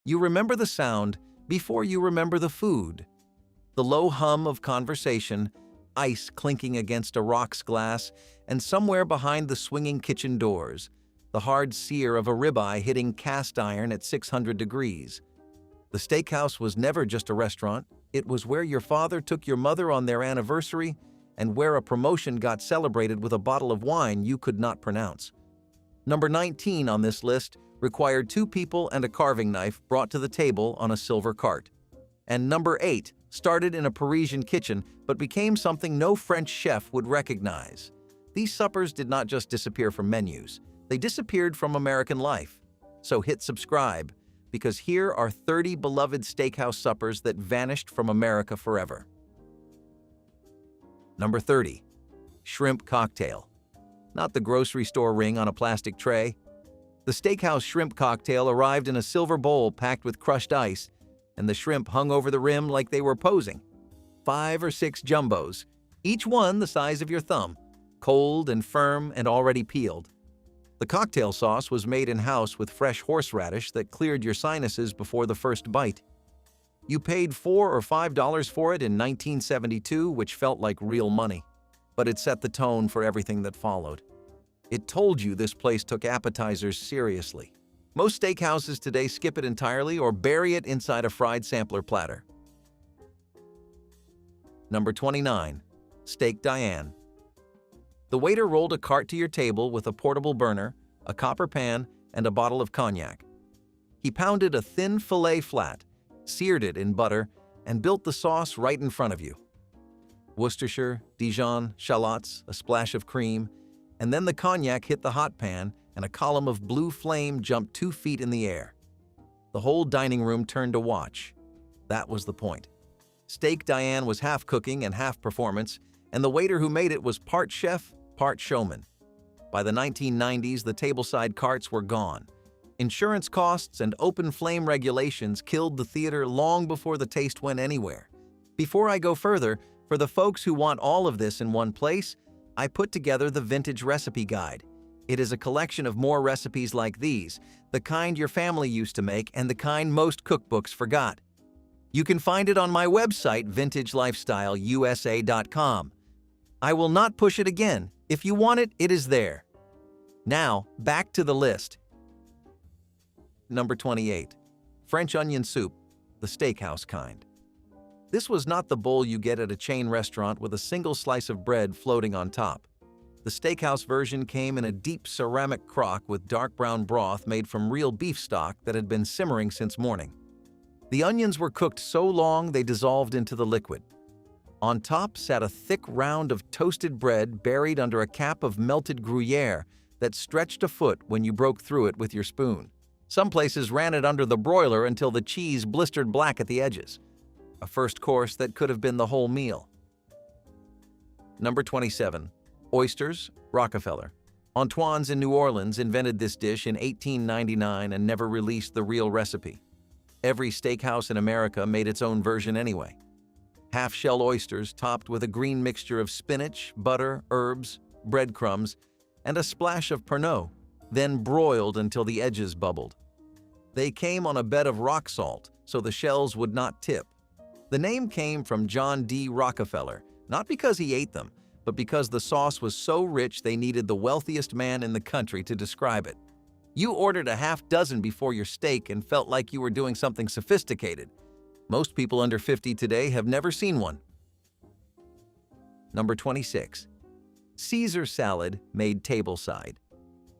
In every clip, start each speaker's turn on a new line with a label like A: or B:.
A: You remember the sound before you remember the food. The low hum of conversation, ice clinking against a rocks glass, and somewhere behind the swinging kitchen doors, the hard sear of a ribeye hitting cast iron at 600 degrees. The Steakhouse was never just a restaurant. It was where your father took your mother on their anniversary and where a promotion got celebrated with a bottle of wine you could not pronounce. Number 19 on this list required 2 people and a carving knife brought to the table on a silver cart. And number 8 started in a Parisian kitchen but became something no French chef would recognize. These suppers did not just disappear from menus, they disappeared from American life. So hit subscribe, because here are 30 beloved steakhouse suppers that vanished from America forever. Number 30. Shrimp cocktail. Not the grocery store ring on a plastic tray. The Steakhouse shrimp cocktail arrived in a silver bowl packed with crushed ice, and the shrimp hung over the rim like they were posing. 5 or 6 jumbos, each one the size of your thumb, cold and firm and already peeled. The cocktail sauce was made in-house with fresh horseradish that cleared your sinuses before the first bite. You paid $4 or $5 for it in 1972, which felt like real money. But it set the tone for everything that followed. It told you this place took appetizers seriously. Most steakhouses today skip it entirely or bury it inside a fried sampler platter. Number 29. Steak Diane. The waiter rolled a cart to your table with a portable burner, a copper pan, and a bottle of cognac. He pounded a thin filet flat, seared it in butter, and built the sauce right in front of you. Worcestershire, Dijon, shallots, a splash of cream, and then the cognac hit the hot pan and a column of blue flame jumped 2 feet in the air. The whole dining room turned to watch. That was the point. Steak Diane was half cooking and half performance, and the waiter who made it was part chef, part showman. By the 1990s, the tableside carts were gone. Insurance costs and open flame regulations killed the theater long before the taste went anywhere. Before I go further, for the folks who want all of this in one place, I put together the Vintage Recipe Guide. It is a collection of more recipes like these, the kind your family used to make and the kind most cookbooks forgot. You can find it on my website, vintagelifestyleusa.com. I will not push it again. If you want it, it is there. Now, back to the list. Number 28. French onion soup, the steakhouse kind. This was not the bowl you get at a chain restaurant with a single slice of bread floating on top. The steakhouse version came in a deep ceramic crock with dark brown broth made from real beef stock that had been simmering since morning. The onions were cooked so long they dissolved into the liquid. On top sat a thick round of toasted bread buried under a cap of melted Gruyere that stretched a foot when you broke through it with your spoon. Some places ran it under the broiler until the cheese blistered black at the edges. A first course that could have been the whole meal. Number 27. Oysters, Rockefeller. Antoine's in New Orleans invented this dish in 1899 and never released the real recipe. Every steakhouse in America made its own version anyway. Half-shell oysters topped with a green mixture of spinach, butter, herbs, breadcrumbs, and a splash of Pernod, then broiled until the edges bubbled. They came on a bed of rock salt, so the shells would not tip. The name came from John D. Rockefeller, not because he ate them, but because the sauce was so rich they needed the wealthiest man in the country to describe it. You ordered a half dozen before your steak and felt like you were doing something sophisticated. Most people under 50 today have never seen one. Number 26. Caesar salad made tableside.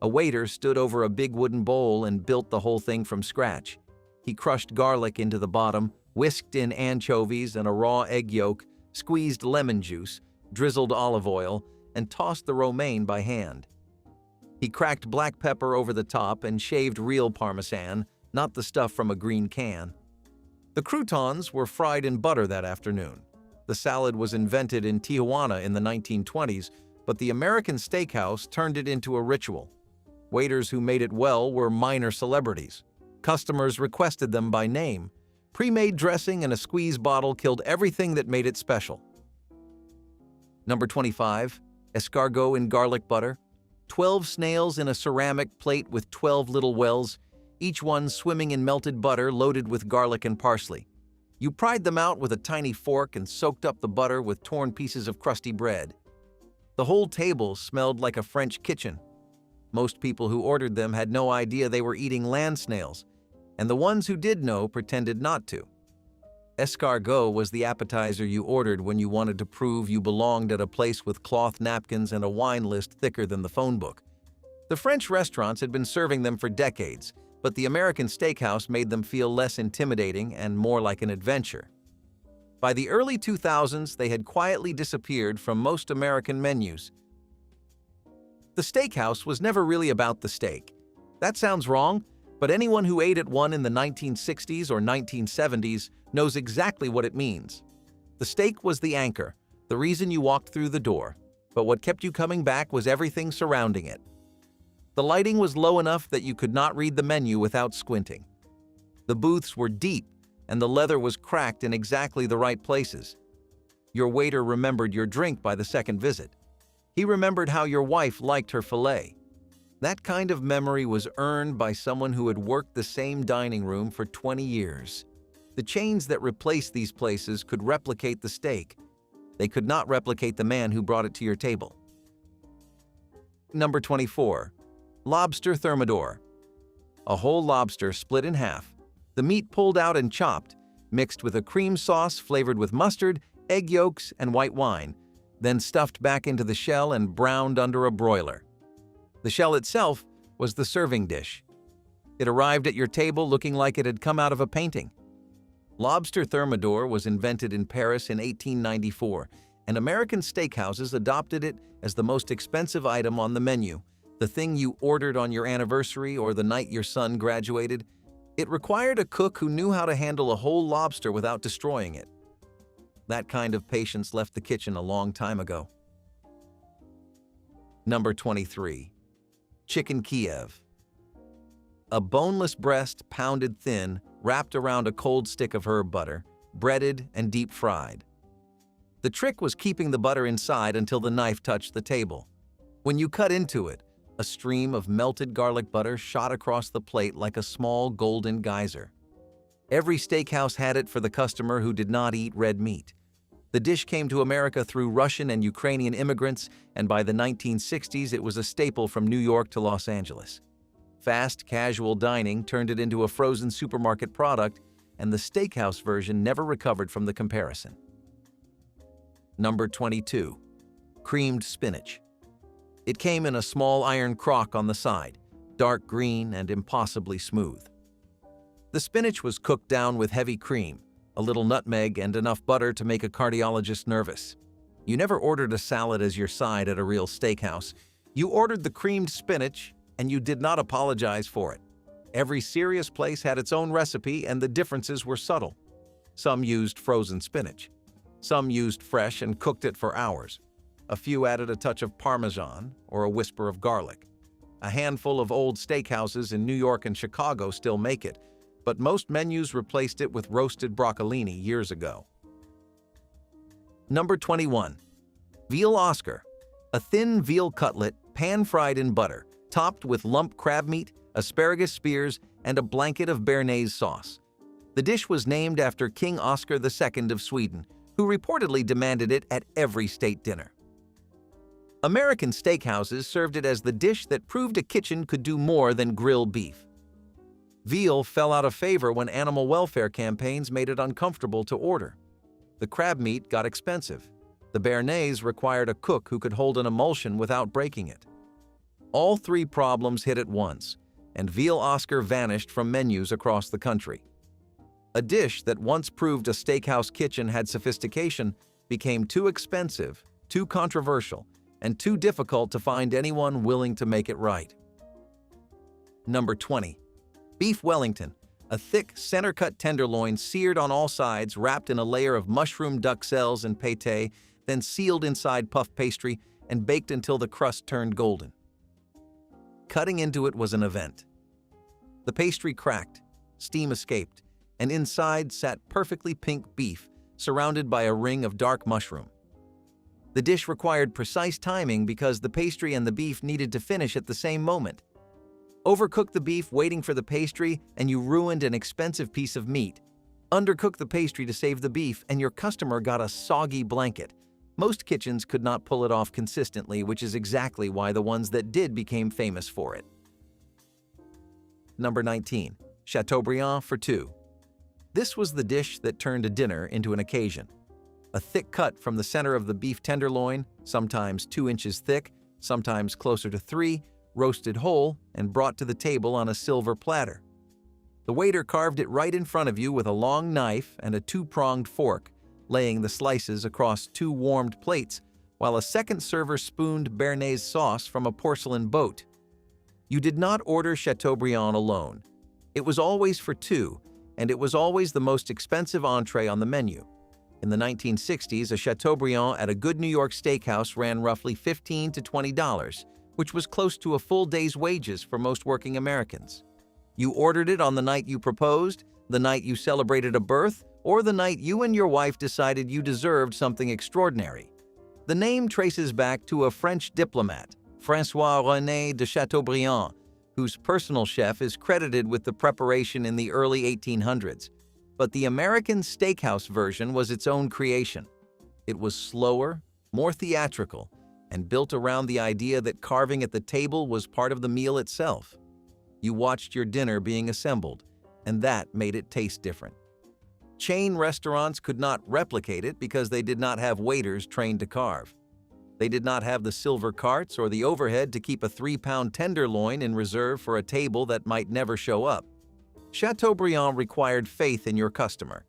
A: A waiter stood over a big wooden bowl and built the whole thing from scratch. He crushed garlic into the bottom, whisked in anchovies and a raw egg yolk, squeezed lemon juice, drizzled olive oil, and tossed the romaine by hand. He cracked black pepper over the top and shaved real Parmesan, not the stuff from a green can. The croutons were fried in butter that afternoon. The salad was invented in Tijuana in the 1920s, but the American steakhouse turned it into a ritual. Waiters who made it well were minor celebrities. Customers requested them by name. Pre-made dressing and a squeeze bottle killed everything that made it special. Number 25. Escargot in garlic butter. 12 snails in a ceramic plate with 12 little wells. each one swimming in melted butter loaded with garlic and parsley. You pried them out with a tiny fork and soaked up the butter with torn pieces of crusty bread. The whole table smelled like a French kitchen. Most people who ordered them had no idea they were eating land snails, and the ones who did know pretended not to. Escargot was the appetizer you ordered when you wanted to prove you belonged at a place with cloth napkins and a wine list thicker than the phone book. The French restaurants had been serving them for decades, but the American steakhouse made them feel less intimidating and more like an adventure. By the early 2000s, they had quietly disappeared from most American menus. The steakhouse was never really about the steak. That sounds wrong, but anyone who ate at one in the 1960s or 1970s knows exactly what it means. The steak was the anchor, the reason you walked through the door, but what kept you coming back was everything surrounding it. The lighting was low enough that you could not read the menu without squinting. The booths were deep, and the leather was cracked in exactly the right places. Your waiter remembered your drink by the second visit. He remembered how your wife liked her filet. That kind of memory was earned by someone who had worked the same dining room for 20 years. The chains that replaced these places could replicate the steak. They could not replicate the man who brought it to your table. Number 24. Lobster Thermidor. A whole lobster split in half, the meat pulled out and chopped, mixed with a cream sauce flavored with mustard, egg yolks, and white wine, then stuffed back into the shell and browned under a broiler. The shell itself was the serving dish. It arrived at your table looking like it had come out of a painting. Lobster Thermidor was invented in Paris in 1894, and American steakhouses adopted it as the most expensive item on the menu, the thing you ordered on your anniversary or the night your son graduated. It required a cook who knew how to handle a whole lobster without destroying it. That kind of patience left the kitchen a long time ago. Number 23. Chicken Kiev. A boneless breast pounded thin, wrapped around a cold stick of herb butter, breaded and deep fried. The trick was keeping the butter inside until the knife touched the table. When you cut into it, a stream of melted garlic butter shot across the plate like a small golden geyser. Every steakhouse had it for the customer who did not eat red meat. The dish came to America through Russian and Ukrainian immigrants, and by the 1960s it was a staple from New York to Los Angeles. Fast, casual dining turned it into a frozen supermarket product, and the steakhouse version never recovered from the comparison. Number 22. Creamed spinach. It came in a small iron crock on the side, dark green and impossibly smooth. The spinach was cooked down with heavy cream, a little nutmeg, and enough butter to make a cardiologist nervous. You never ordered a salad as your side at a real steakhouse. You ordered the creamed spinach, and you did not apologize for it. Every serious place had its own recipe, and the differences were subtle. Some used frozen spinach. Some used fresh and cooked it for hours. A few added a touch of Parmesan or a whisper of garlic. A handful of old steakhouses in New York and Chicago still make it, but most menus replaced it with roasted broccolini years ago. Number 21. Veal Oscar. A thin veal cutlet, pan-fried in butter, topped with lump crab meat, asparagus spears, and a blanket of béarnaise sauce. The dish was named after King Oscar II of Sweden, who reportedly demanded it at every state dinner. American steakhouses served it as the dish that proved a kitchen could do more than grill beef. Veal fell out of favor when animal welfare campaigns made it uncomfortable to order. The crab meat got expensive. The béarnaise required a cook who could hold an emulsion without breaking it. All three problems hit at once, and Veal Oscar vanished from menus across the country. A dish that once proved a steakhouse kitchen had sophistication became too expensive, too controversial, and too difficult to find anyone willing to make it right. Number 20. Beef Wellington. A thick, center-cut tenderloin seared on all sides, wrapped in a layer of mushroom duxelles and pâté, then sealed inside puff pastry and baked until the crust turned golden. Cutting into it was an event. The pastry cracked, steam escaped, and inside sat perfectly pink beef, surrounded by a ring of dark mushroom. The dish required precise timing because the pastry and the beef needed to finish at the same moment. Overcook the beef waiting for the pastry, and you ruined an expensive piece of meat. Undercook the pastry to save the beef, and your customer got a soggy blanket. Most kitchens could not pull it off consistently, which is exactly why the ones that did became famous for it. Number 19. Chateaubriand for two. This was the dish that turned a dinner into an occasion. A thick cut from the center of the beef tenderloin, sometimes 2 inches thick, sometimes closer to 3, roasted whole and brought to the table on a silver platter. The waiter carved it right in front of you with a long knife and a 2-pronged fork, laying the slices across 2 warmed plates, while a second server spooned béarnaise sauce from a porcelain boat. You did not order Chateaubriand alone. It was always for 2, and it was always the most expensive entree on the menu. In the 1960s, a Chateaubriand at a good New York steakhouse ran roughly $15 to $20, which was close to a full day's wages for most working Americans. You ordered it on the night you proposed, the night you celebrated a birth, or the night you and your wife decided you deserved something extraordinary. The name traces back to a French diplomat, François-René de Chateaubriand, whose personal chef is credited with the preparation in the early 1800s. But the American Steakhouse version was its own creation. It was slower, more theatrical, and built around the idea that carving at the table was part of the meal itself. You watched your dinner being assembled, and that made it taste different. Chain restaurants could not replicate it because they did not have waiters trained to carve. They did not have the silver carts or the overhead to keep a 3-pound tenderloin in reserve for a table that might never show up. Chateaubriand required faith in your customer,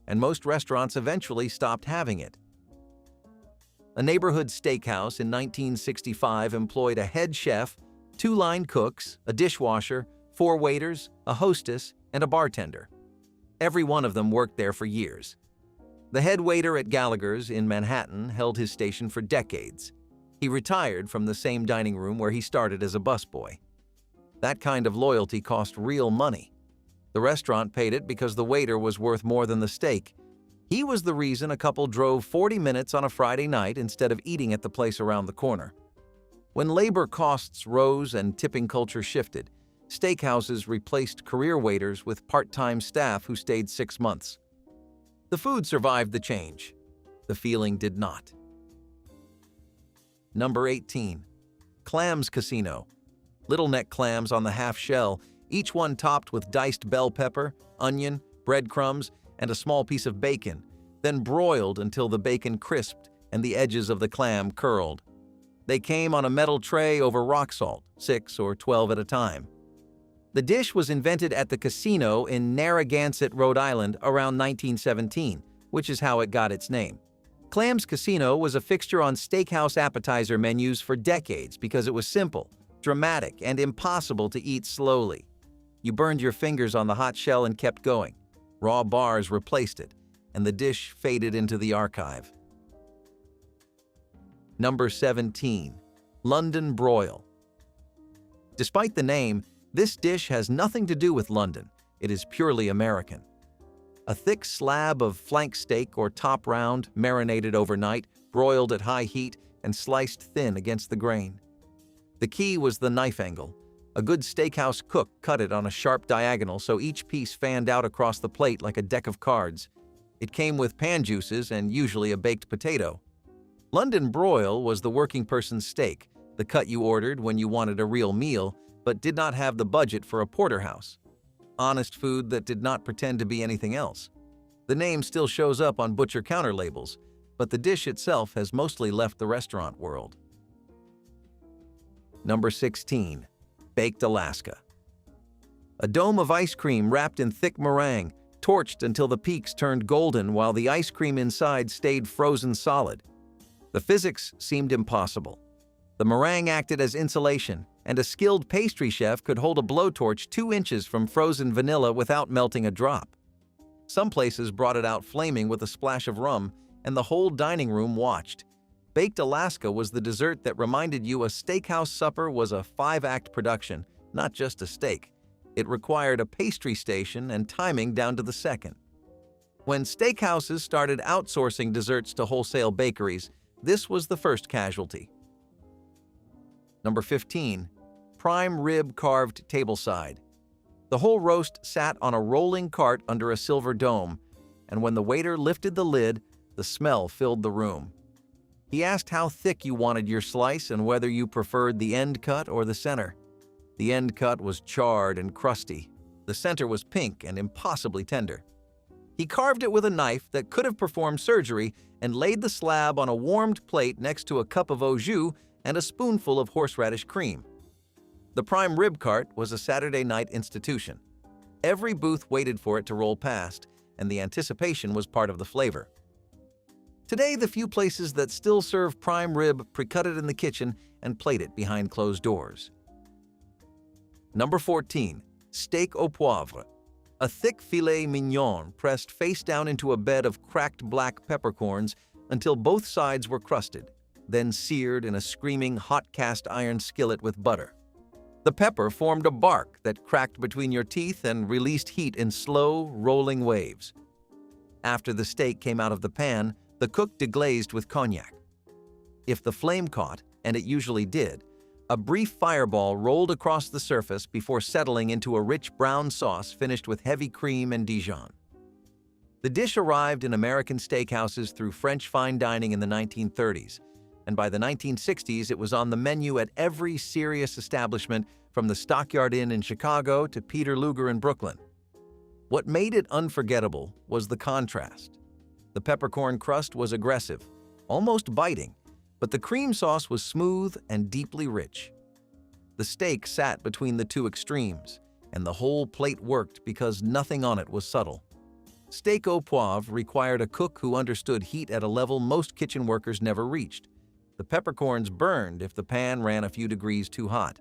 A: and most restaurants eventually stopped having it. A neighborhood steakhouse in 1965 employed a head chef, 2 line cooks, a dishwasher, 4 waiters, a hostess, and a bartender. Every one of them worked there for years. The head waiter at Gallagher's in Manhattan held his station for decades. He retired from the same dining room where he started as a busboy. That kind of loyalty cost real money. The restaurant paid it because the waiter was worth more than the steak. He was the reason a couple drove 40 minutes on a Friday night instead of eating at the place around the corner. When labor costs rose and tipping culture shifted, steakhouses replaced career waiters with part-time staff who stayed 6 months. The food survived the change. The feeling did not. Number 18. Clams Casino. Little neck clams on the half shell, each one topped with diced bell pepper, onion, breadcrumbs, and a small piece of bacon, then broiled until the bacon crisped and the edges of the clam curled. They came on a metal tray over rock salt, 6 or 12 at a time. The dish was invented at the casino in Narragansett, Rhode Island around 1917, which is how it got its name. Clams Casino was a fixture on steakhouse appetizer menus for decades because it was simple, dramatic, and impossible to eat slowly. You burned your fingers on the hot shell and kept going. Raw bars replaced it, and the dish faded into the archive. Number 17. London Broil. Despite the name, this dish has nothing to do with London. It is purely American. A thick slab of flank steak or top round, marinated overnight, broiled at high heat, and sliced thin against the grain. The key was the knife angle. A good steakhouse cook cut it on a sharp diagonal so each piece fanned out across the plate like a deck of cards. It came with pan juices and usually a baked potato. London broil was the working person's steak, the cut you ordered when you wanted a real meal, but did not have the budget for a porterhouse. Honest food that did not pretend to be anything else. The name still shows up on butcher counter labels, but the dish itself has mostly left the restaurant world. Number 16. Baked Alaska. A dome of ice cream wrapped in thick meringue, torched until the peaks turned golden while the ice cream inside stayed frozen solid. The physics seemed impossible. The meringue acted as insulation, and a skilled pastry chef could hold a blowtorch 2 inches from frozen vanilla without melting a drop. Some places brought it out flaming with a splash of rum, and the whole dining room watched. Baked Alaska was the dessert that reminded you a steakhouse supper was a 5-act production, not just a steak. It required a pastry station and timing down to the second. When steakhouses started outsourcing desserts to wholesale bakeries, this was the first casualty. Number 15. prime rib carved tableside. The whole roast sat on a rolling cart under a silver dome, and when the waiter lifted the lid, the smell filled the room. He asked how thick you wanted your slice and whether you preferred the end cut or the center. The end cut was charred and crusty. The center was pink and impossibly tender. He carved it with a knife that could have performed surgery and laid the slab on a warmed plate next to a cup of au jus and a spoonful of horseradish cream. The prime rib cart was a Saturday night institution. Every booth waited for it to roll past, and the anticipation was part of the flavor. Today, the few places that still serve prime rib pre-cut it in the kitchen and plate it behind closed doors. Number 14. Steak au poivre. A thick filet mignon pressed face down into a bed of cracked black peppercorns until both sides were crusted, then seared in a screaming hot cast iron skillet with butter. The pepper formed a bark that cracked between your teeth and released heat in slow, rolling waves. After the steak came out of the pan, the cook deglazed with cognac. If the flame caught, and it usually did, a brief fireball rolled across the surface before settling into a rich brown sauce finished with heavy cream and Dijon. The dish arrived in American steakhouses through French fine dining in the 1930s, and by the 1960s it was on the menu at every serious establishment from the Stockyard Inn in Chicago to Peter Luger in Brooklyn. What made it unforgettable was the contrast. The peppercorn crust was aggressive, almost biting, but the cream sauce was smooth and deeply rich. The steak sat between the two extremes, and the whole plate worked because nothing on it was subtle. Steak au poivre required a cook who understood heat at a level most kitchen workers never reached. The peppercorns burned if the pan ran a few degrees too hot.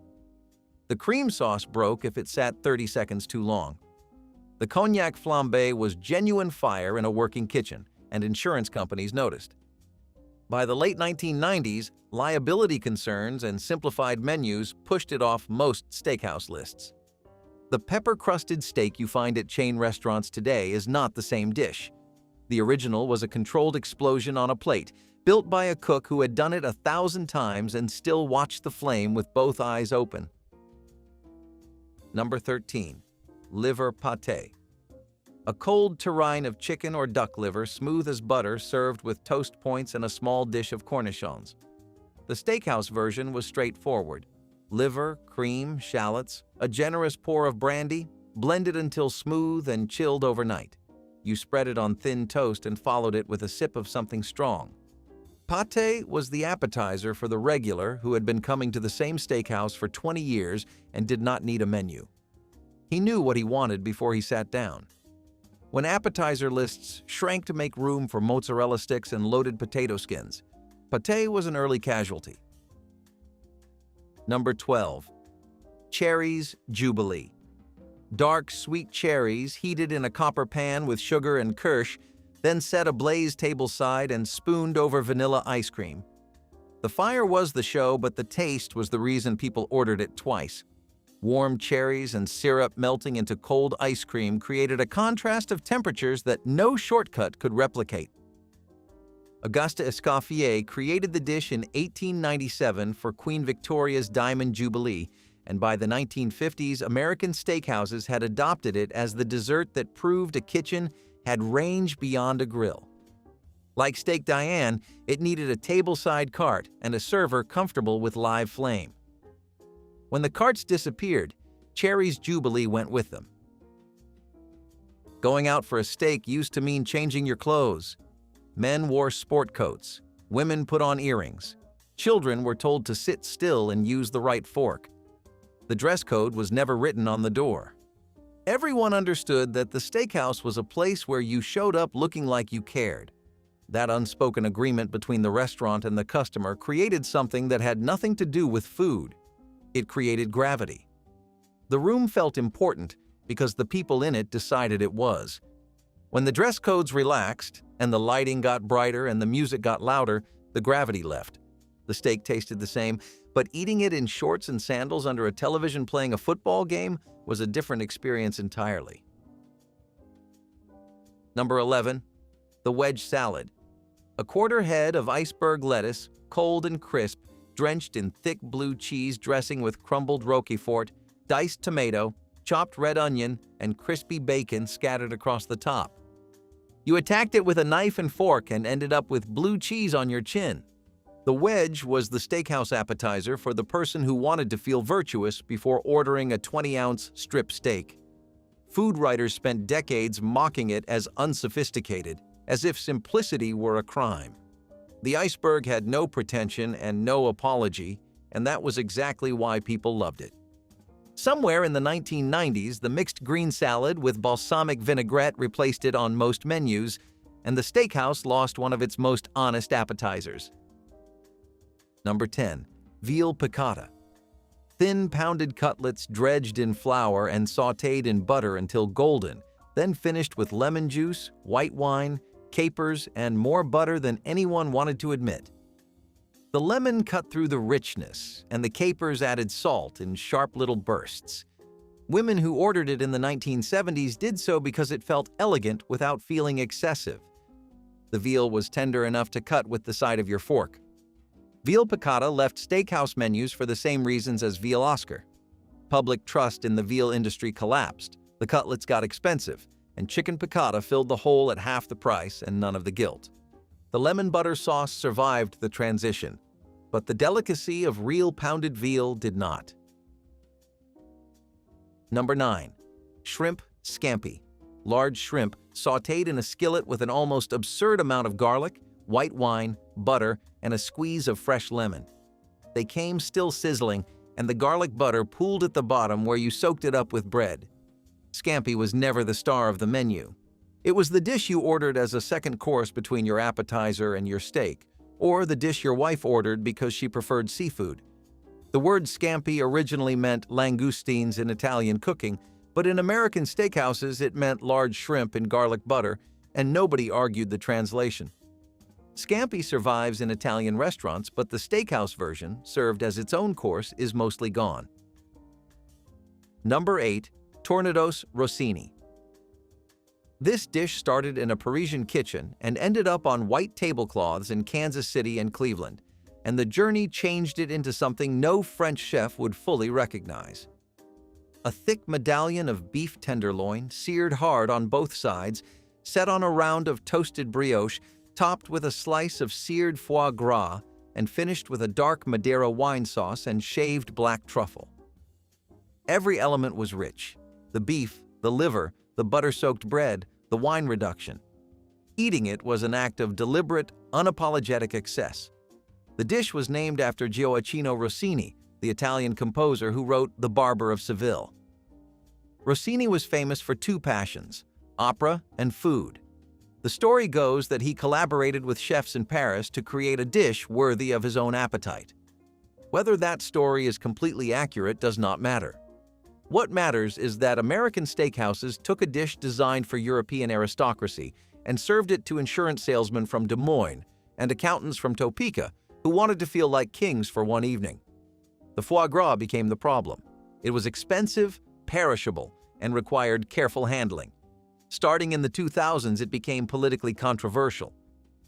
A: The cream sauce broke if it sat 30 seconds too long. The cognac flambé was genuine fire in a working kitchen, and insurance companies noticed. By the late 1990s, liability concerns and simplified menus pushed it off most steakhouse lists. The pepper-crusted steak you find at chain restaurants today is not the same dish. The original was a controlled explosion on a plate, built by a cook who had done it 1,000 times and still watched the flame with both eyes open. Number 13. Liver pâté. A cold terrine of chicken or duck liver, smooth as butter, served with toast points and a small dish of cornichons. The steakhouse version was straightforward. Liver, cream, shallots, a generous pour of brandy, blended until smooth and chilled overnight. You spread it on thin toast and followed it with a sip of something strong. Pâté was the appetizer for the regular who had been coming to the same steakhouse for 20 years and did not need a menu. He knew what he wanted before he sat down. When appetizer lists shrank to make room for mozzarella sticks and loaded potato skins, pâté was an early casualty. Number 12. Cherries Jubilee. Dark, sweet cherries heated in a copper pan with sugar and kirsch, then set ablaze tableside and spooned over vanilla ice cream. The fire was the show, but the taste was the reason people ordered it twice. Warm cherries and syrup melting into cold ice cream created a contrast of temperatures that no shortcut could replicate. Auguste Escoffier created the dish in 1897 for Queen Victoria's Diamond Jubilee, and by the 1950s, American steakhouses had adopted it as the dessert that proved a kitchen had range beyond a grill. Like Steak Diane, it needed a tableside cart and a server comfortable with live flame. When the carts disappeared, Cherries Jubilee went with them. Going out for a steak used to mean changing your clothes. Men wore sport coats. Women put on earrings. Children were told to sit still and use the right fork. The dress code was never written on the door. Everyone understood that the steakhouse was a place where you showed up looking like you cared. That unspoken agreement between the restaurant and the customer created something that had nothing to do with food. It created gravity. The room felt important because the people in it decided it was. When the dress codes relaxed and the lighting got brighter and the music got louder, the gravity left. The steak tasted the same, but eating it in shorts and sandals under a television playing a football game was a different experience entirely. Number 11. The wedge salad. A quarter head of iceberg lettuce, cold and crisp, drenched in thick blue cheese dressing with crumbled roquefort, diced tomato, chopped red onion, and crispy bacon scattered across the top. You attacked it with a knife and fork and ended up with blue cheese on your chin. The wedge was the steakhouse appetizer for the person who wanted to feel virtuous before ordering a 20-ounce strip steak. Food writers spent decades mocking it as unsophisticated, as if simplicity were a crime. The iceberg had no pretension and no apology, and that was exactly why people loved it. Somewhere in the 1990s, the mixed green salad with balsamic vinaigrette replaced it on most menus, and the steakhouse lost one of its most honest appetizers. Number 10. Veal piccata. Thin pounded cutlets dredged in flour and sautéed in butter until golden, then finished with lemon juice, white wine, capers, and more butter than anyone wanted to admit. The lemon cut through the richness, and the capers added salt in sharp little bursts. Women who ordered it in the 1970s did so because it felt elegant without feeling excessive. The veal was tender enough to cut with the side of your fork. Veal piccata left steakhouse menus for the same reasons as veal Oscar. Public trust in the veal industry collapsed, the cutlets got expensive, and chicken piccata filled the hole at half the price and none of the guilt. The lemon butter sauce survived the transition, but the delicacy of real pounded veal did not. Number 9. Shrimp scampi. Large shrimp sautéed in a skillet with an almost absurd amount of garlic, white wine, butter, and a squeeze of fresh lemon. They came still sizzling, and the garlic butter pooled at the bottom where you soaked it up with bread. Scampi was never the star of the menu. It was the dish you ordered as a second course between your appetizer and your steak, or the dish your wife ordered because she preferred seafood. The word scampi originally meant langoustines in Italian cooking, but in American steakhouses it meant large shrimp in garlic butter, and nobody argued the translation. Scampi survives in Italian restaurants, but the steakhouse version, served as its own course, is mostly gone. Number 8. Tornados Rossini. This dish started in a Parisian kitchen and ended up on white tablecloths in Kansas City and Cleveland, and the journey changed it into something no French chef would fully recognize. A thick medallion of beef tenderloin, seared hard on both sides, set on a round of toasted brioche, topped with a slice of seared foie gras, and finished with a dark Madeira wine sauce and shaved black truffle. Every element was rich: the beef, the liver, the butter-soaked bread, the wine reduction. Eating it was an act of deliberate, unapologetic excess. The dish was named after Gioacchino Rossini, the Italian composer who wrote The Barber of Seville. Rossini was famous for two passions: opera and food. The story goes that he collaborated with chefs in Paris to create a dish worthy of his own appetite. Whether that story is completely accurate does not matter. What matters is that American steakhouses took a dish designed for European aristocracy and served it to insurance salesmen from Des Moines and accountants from Topeka who wanted to feel like kings for one evening. The foie gras became the problem. It was expensive, perishable, and required careful handling. Starting in the 2000s, it became politically controversial.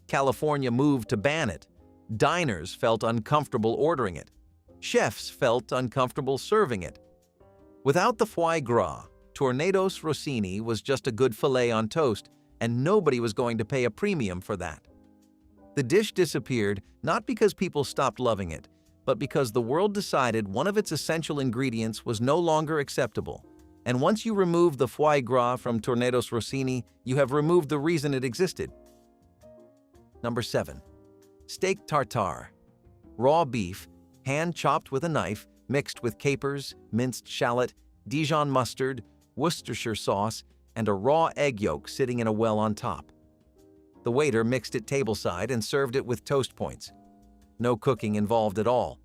A: California moved to ban it. Diners felt uncomfortable ordering it. Chefs felt uncomfortable serving it. Without the foie gras, Tornados Rossini was just a good filet on toast, and nobody was going to pay a premium for that. The dish disappeared not because people stopped loving it, but because the world decided one of its essential ingredients was no longer acceptable. And once you remove the foie gras from Tornados Rossini, you have removed the reason it existed. Number 7. Steak tartare. Raw beef, hand-chopped with a knife, mixed with capers, minced shallot, Dijon mustard, Worcestershire sauce, and a raw egg yolk sitting in a well on top. The waiter mixed it tableside and served it with toast points. No cooking involved at all.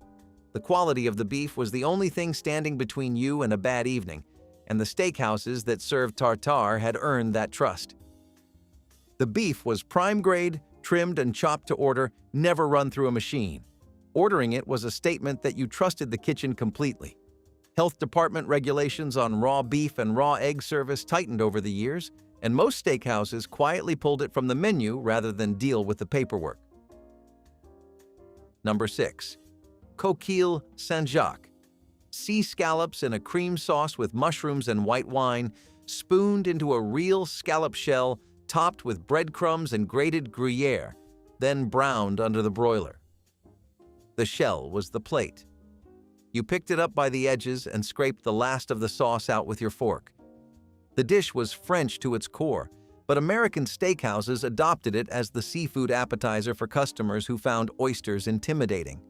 A: The quality of the beef was the only thing standing between you and a bad evening, and the steakhouses that served tartare had earned that trust. The beef was prime grade, trimmed and chopped to order, never run through a machine. Ordering it was a statement that you trusted the kitchen completely. Health department regulations on raw beef and raw egg service tightened over the years, and most steakhouses quietly pulled it from the menu rather than deal with the paperwork. Number 6. coquille Saint-Jacques. Sea scallops in a cream sauce with mushrooms and white wine, spooned into a real scallop shell, topped with breadcrumbs and grated Gruyere, then browned under the broiler. The shell was the plate. You picked it up by the edges and scraped the last of the sauce out with your fork. The dish was French to its core, but American steakhouses adopted it as the seafood appetizer for customers who found oysters intimidating.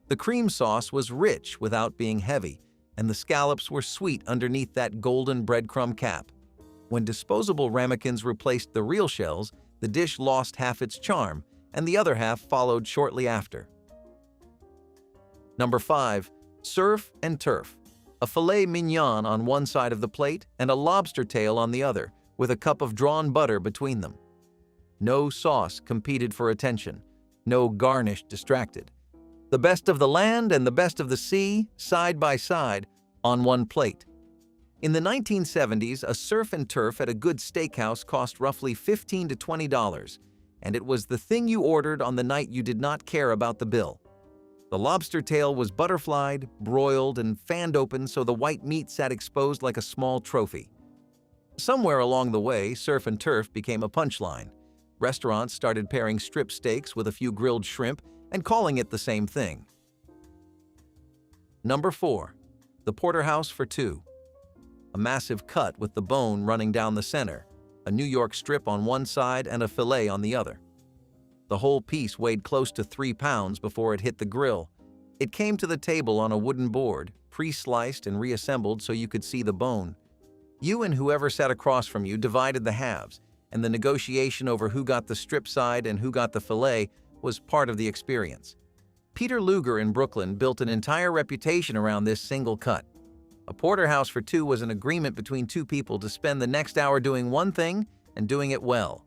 A: The cream sauce was rich without being heavy, and the scallops were sweet underneath that golden breadcrumb cap. When disposable ramekins replaced the real shells, the dish lost half its charm, and the other half followed shortly after. Number 5. Surf and turf. A filet mignon on one side of the plate and a lobster tail on the other, with a cup of drawn butter between them. No sauce competed for attention. No garnish distracted. The best of the land and the best of the sea, side by side, on one plate. In the 1970s, a surf and turf at a good steakhouse cost roughly $15 to $20, and it was the thing you ordered on the night you did not care about the bill. The lobster tail was butterflied, broiled, and fanned open so the white meat sat exposed like a small trophy. Somewhere along the way, surf and turf became a punchline. Restaurants started pairing strip steaks with a few grilled shrimp and calling it the same thing. Number 4. The porterhouse for two. A massive cut with the bone running down the center, a New York strip on one side and a fillet on the other. The whole piece weighed close to 3 pounds before it hit the grill. It came to the table on a wooden board, pre-sliced and reassembled so you could see the bone. You and whoever sat across from you divided the halves, and the negotiation over who got the strip side and who got the fillet was part of the experience. Peter Luger in Brooklyn built an entire reputation around this single cut. A porterhouse for two was an agreement between two people to spend the next hour doing one thing and doing it well.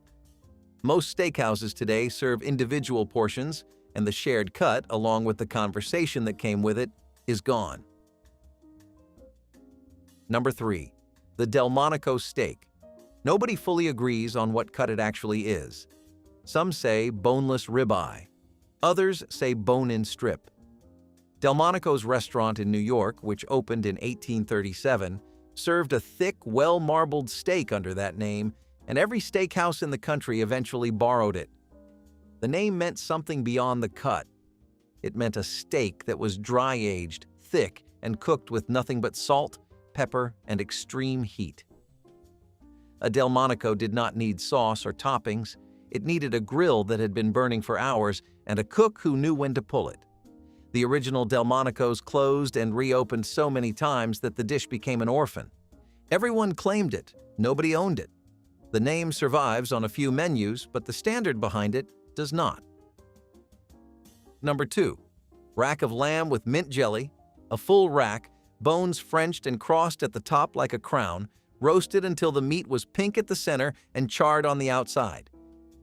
A: Most steakhouses today serve individual portions, and the shared cut, along with the conversation that came with it, is gone. Number 3. The Delmonico steak. Nobody fully agrees on what cut it actually is. Some say boneless ribeye. Others say bone-in strip. Delmonico's restaurant in New York, which opened in 1837, served a thick, well-marbled steak under that name, and every steakhouse in the country eventually borrowed it. The name meant something beyond the cut. It meant a steak that was dry-aged, thick, and cooked with nothing but salt, pepper, and extreme heat. A Delmonico did not need sauce or toppings. It needed a grill that had been burning for hours and a cook who knew when to pull it. The original Delmonicos closed and reopened so many times that the dish became an orphan. Everyone claimed it. Nobody owned it. The name survives on a few menus, but the standard behind it does not. Number 2. Rack of lamb with mint jelly, a full rack, bones Frenched and crossed at the top like a crown, roasted until the meat was pink at the center and charred on the outside.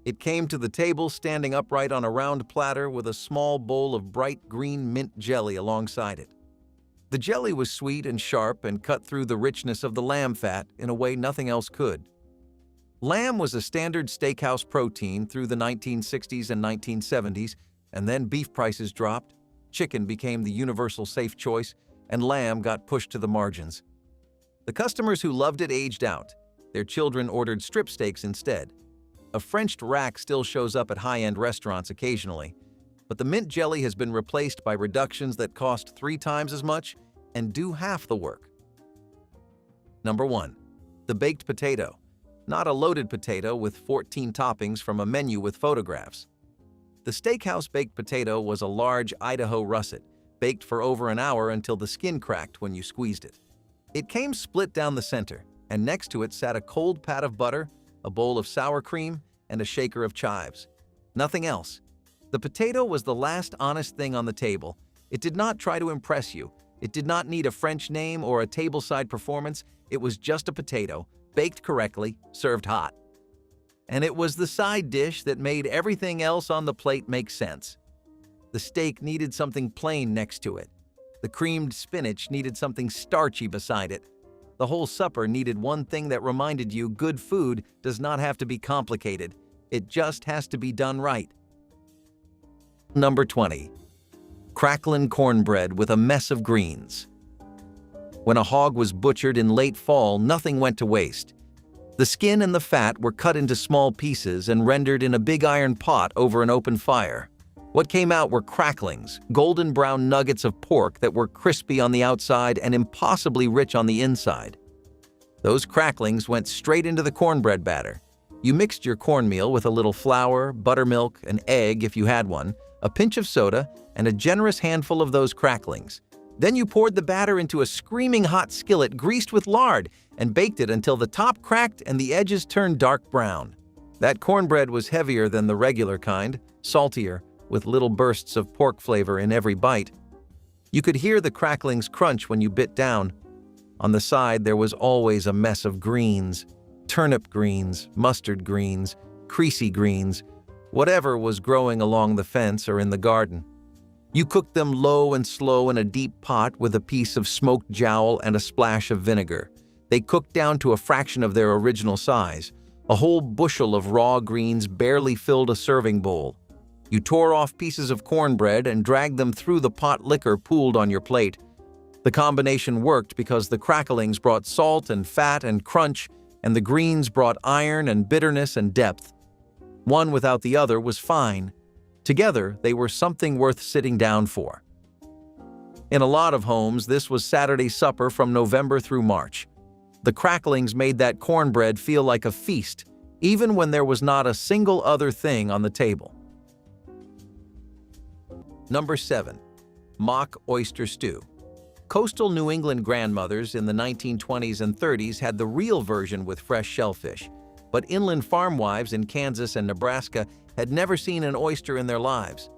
A: It came to the table standing upright on a round platter with a small bowl of bright green mint jelly alongside it. The jelly was sweet and sharp and cut through the richness of the lamb fat in a way nothing else could. Lamb was a standard steakhouse protein through the 1960s and 1970s, and then beef prices dropped, chicken became the universal safe choice, and lamb got pushed to the margins. The customers who loved it aged out. Their children ordered strip steaks instead. A Frenched rack still shows up at high-end restaurants occasionally, but the mint jelly has been replaced by reductions that cost 3 times as much and do half the work. Number 1. The baked potato. Not a loaded potato with 14 toppings from a menu with photographs. The steakhouse baked potato was a large Idaho russet, baked for over an hour until the skin cracked when you squeezed it. It came split down the center, and next to it sat a cold pat of butter, a bowl of sour cream, and a shaker of chives. Nothing else. The potato was the last honest thing on the table. It did not try to impress you. It did not need a French name or a tableside performance. It was just a potato, baked correctly, served hot. And it was the side dish that made everything else on the plate make sense. The steak needed something plain next to it. The creamed spinach needed something starchy beside it. The whole supper needed one thing that reminded you good food does not have to be complicated. It just has to be done right. Number 20. Cracklin' cornbread with a mess of greens. When a hog was butchered in late fall, nothing went to waste. The skin and the fat were cut into small pieces and rendered in a big iron pot over an open fire. What came out were cracklings, golden brown nuggets of pork that were crispy on the outside and impossibly rich on the inside. Those cracklings went straight into the cornbread batter. You mixed your cornmeal with a little flour, buttermilk, an egg if you had one, a pinch of soda, and a generous handful of those cracklings. Then you poured the batter into a screaming hot skillet greased with lard and baked it until the top cracked and the edges turned dark brown. That cornbread was heavier than the regular kind, saltier, with little bursts of pork flavor in every bite. You could hear the cracklings crunch when you bit down. On the side, there was always a mess of greens. Turnip greens, mustard greens, creasy greens, whatever was growing along the fence or in the garden. You cooked them low and slow in a deep pot with a piece of smoked jowl and a splash of vinegar. They cooked down to a fraction of their original size. A whole bushel of raw greens barely filled a serving bowl. You tore off pieces of cornbread and dragged them through the pot liquor pooled on your plate. The combination worked because the cracklings brought salt and fat and crunch, and the greens brought iron and bitterness and depth. One without the other was fine. Together, they were something worth sitting down for. In a lot of homes, this was Saturday supper from November through March. The cracklings made that cornbread feel like a feast, even when there was not a single other thing on the table. Number 7. Mock oyster stew. Coastal New England grandmothers in the 1920s and 30s had the real version with fresh shellfish, but inland farm wives in Kansas and Nebraska had never seen an oyster in their lives.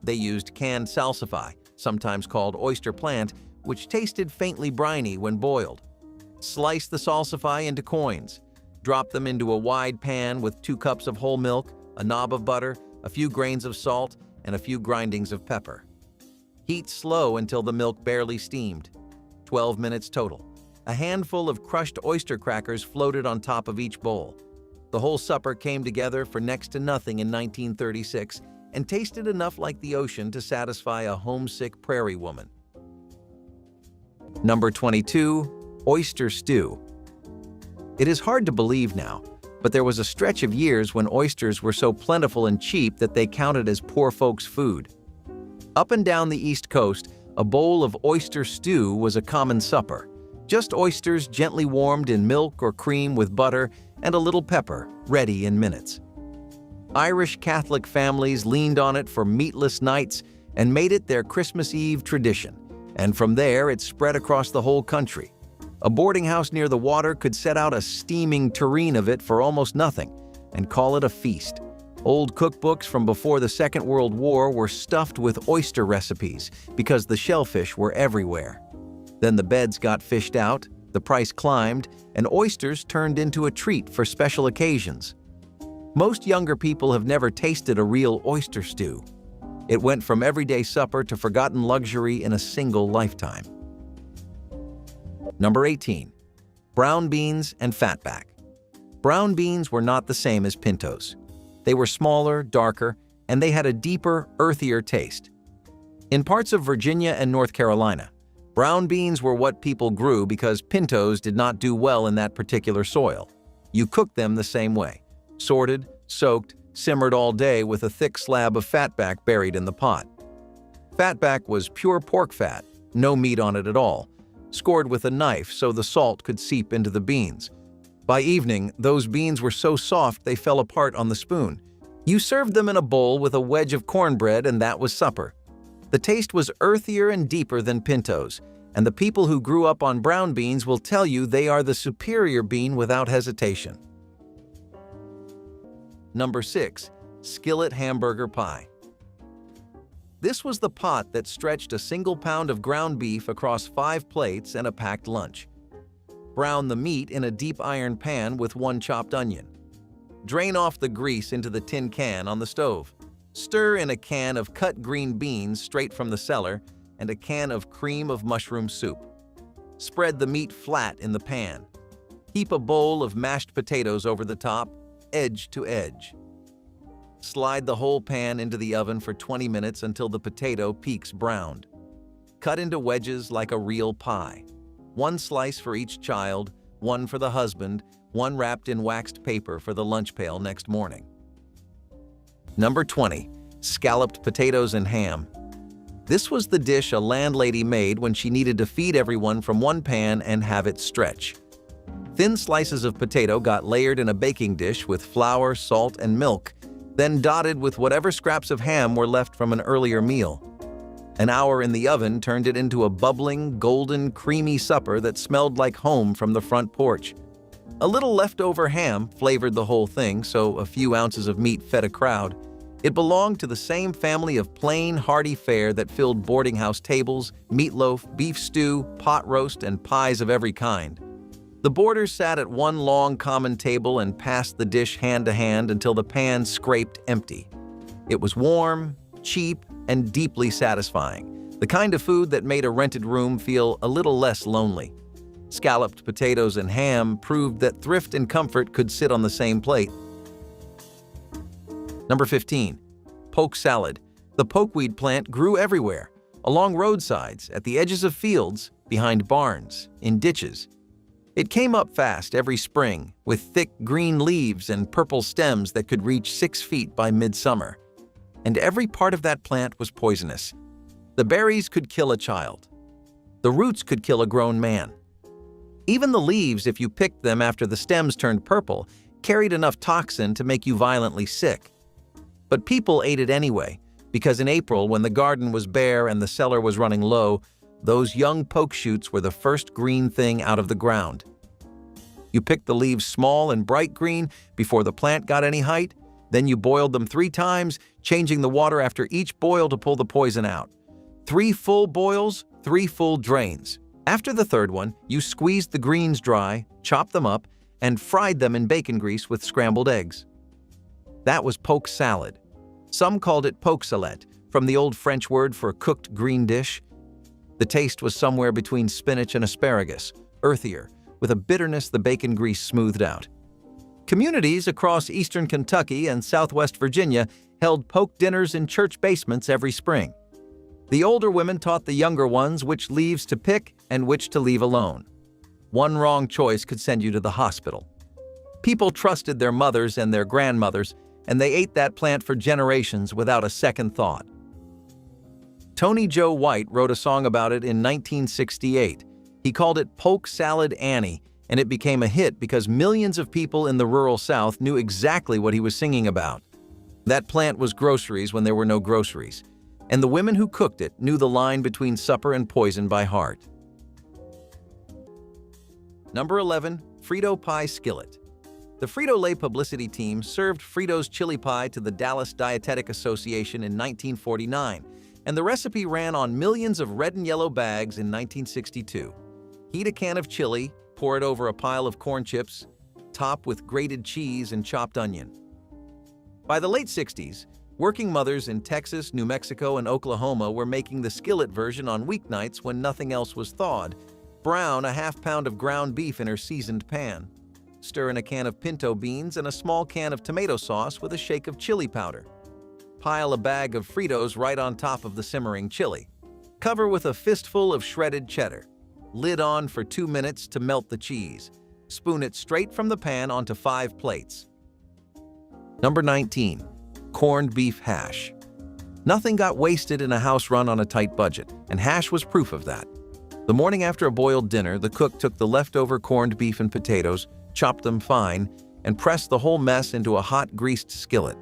A: They used canned salsify, sometimes called oyster plant, which tasted faintly briny when boiled. Slice the salsify into coins. Drop them into a wide pan with 2 cups of whole milk, a knob of butter, a few grains of salt, and a few grindings of pepper. Heat slow until the milk barely steamed. 12 minutes total. A handful of crushed oyster crackers floated on top of each bowl. The whole supper came together for next to nothing in 1936 and tasted enough like the ocean to satisfy a homesick prairie woman. Number 22. Oyster stew. It is hard to believe now, but there was a stretch of years when oysters were so plentiful and cheap that they counted as poor folks' food. Up and down the East Coast, a bowl of oyster stew was a common supper. Just oysters gently warmed in milk or cream with butter and a little pepper, ready in minutes. Irish Catholic families leaned on it for meatless nights and made it their Christmas Eve tradition, and from there it spread across the whole country. A boarding house near the water could set out a steaming tureen of it for almost nothing and call it a feast. Old cookbooks from before the Second World War were stuffed with oyster recipes because the shellfish were everywhere. Then the beds got fished out, the price climbed, and oysters turned into a treat for special occasions. Most younger people have never tasted a real oyster stew. It went from everyday supper to forgotten luxury in a single lifetime. Number 18. Brown beans and fatback. Brown beans were not the same as pintos. They were smaller, darker, and they had a deeper, earthier taste. In parts of Virginia and North Carolina, brown beans were what people grew because pintos did not do well in that particular soil. You cooked them the same way, sorted, soaked, simmered all day with a thick slab of fatback buried in the pot. Fatback was pure pork fat, no meat on it at all, scored with a knife so the salt could seep into the beans. By evening, those beans were so soft they fell apart on the spoon. You served them in a bowl with a wedge of cornbread and that was supper. The taste was earthier and deeper than pintos, and the people who grew up on brown beans will tell you they are the superior bean without hesitation. Number 6. Skillet hamburger pie. This was the pot that stretched a single pound of ground beef across 5 plates and a packed lunch. Brown the meat in a deep iron pan with 1 chopped onion. Drain off the grease into the tin can on the stove. Stir in a can of cut green beans straight from the cellar and a can of cream of mushroom soup. Spread the meat flat in the pan. Heap a bowl of mashed potatoes over the top, edge to edge. Slide the whole pan into the oven for 20 minutes until the potato peaks browned. Cut into wedges like a real pie. One slice for each child, one for the husband, one wrapped in waxed paper for the lunch pail next morning. Number 20. Scalloped potatoes and ham. This was the dish a landlady made when she needed to feed everyone from one pan and have it stretch. Thin slices of potato got layered in a baking dish with flour, salt, and milk, then dotted with whatever scraps of ham were left from an earlier meal. An hour in the oven turned it into a bubbling, golden, creamy supper that smelled like home from the front porch. A little leftover ham flavored the whole thing, so a few ounces of meat fed a crowd. It belonged to the same family of plain, hearty fare that filled boarding house tables, meatloaf, beef stew, pot roast, and pies of every kind. The boarders sat at one long common table and passed the dish hand to hand until the pan scraped empty. It was warm, cheap, and deeply satisfying, the kind of food that made a rented room feel a little less lonely. Scalloped potatoes and ham proved that thrift and comfort could sit on the same plate. Number 15. Poke salad. The pokeweed plant grew everywhere, along roadsides, at the edges of fields, behind barns, in ditches. It came up fast every spring, with thick green leaves and purple stems that could reach 6 feet by midsummer. And every part of that plant was poisonous. The berries could kill a child. The roots could kill a grown man. Even the leaves, if you picked them after the stems turned purple, carried enough toxin to make you violently sick. But people ate it anyway, because in April, when the garden was bare and the cellar was running low, those young poke shoots were the first green thing out of the ground. You picked the leaves small and bright green before the plant got any height, then you boiled them 3 times, changing the water after each boil to pull the poison out. 3 full boils, 3 full drains. After the 3rd one, you squeezed the greens dry, chopped them up, and fried them in bacon grease with scrambled eggs. That was poke salad. Some called it poke salette, from the old French word for cooked green dish. The taste was somewhere between spinach and asparagus, earthier, with a bitterness the bacon grease smoothed out. Communities across eastern Kentucky and southwest Virginia held poke dinners in church basements every spring. The older women taught the younger ones which leaves to pick and which to leave alone. One wrong choice could send you to the hospital. People trusted their mothers and their grandmothers, and they ate that plant for generations without a second thought. Tony Joe White wrote a song about it in 1968. He called it Poke Salad Annie, and it became a hit because millions of people in the rural South knew exactly what he was singing about. That plant was groceries when there were no groceries, and the women who cooked it knew the line between supper and poison by heart. Number 11. Frito Pie Skillet. The Frito-Lay publicity team served Fritos chili pie to the Dallas Dietetic Association in 1949, and the recipe ran on millions of red and yellow bags in 1962. Heat a can of chili, pour it over a pile of corn chips, top with grated cheese and chopped onion. By the late 60s, working mothers in Texas, New Mexico, and Oklahoma were making the skillet version on weeknights when nothing else was thawed. Brown a half pound of ground beef in her seasoned pan. Stir in a can of pinto beans and a small can of tomato sauce with a shake of chili powder. Pile a bag of Fritos right on top of the simmering chili. Cover with a fistful of shredded cheddar. Lid on for 2 minutes to melt the cheese. Spoon it straight from the pan onto 5 plates. Number 19. Corned beef hash. Nothing got wasted in a house run on a tight budget, and hash was proof of that. The morning after a boiled dinner, the cook took the leftover corned beef and potatoes, chopped them fine, and pressed the whole mess into a hot, greased skillet.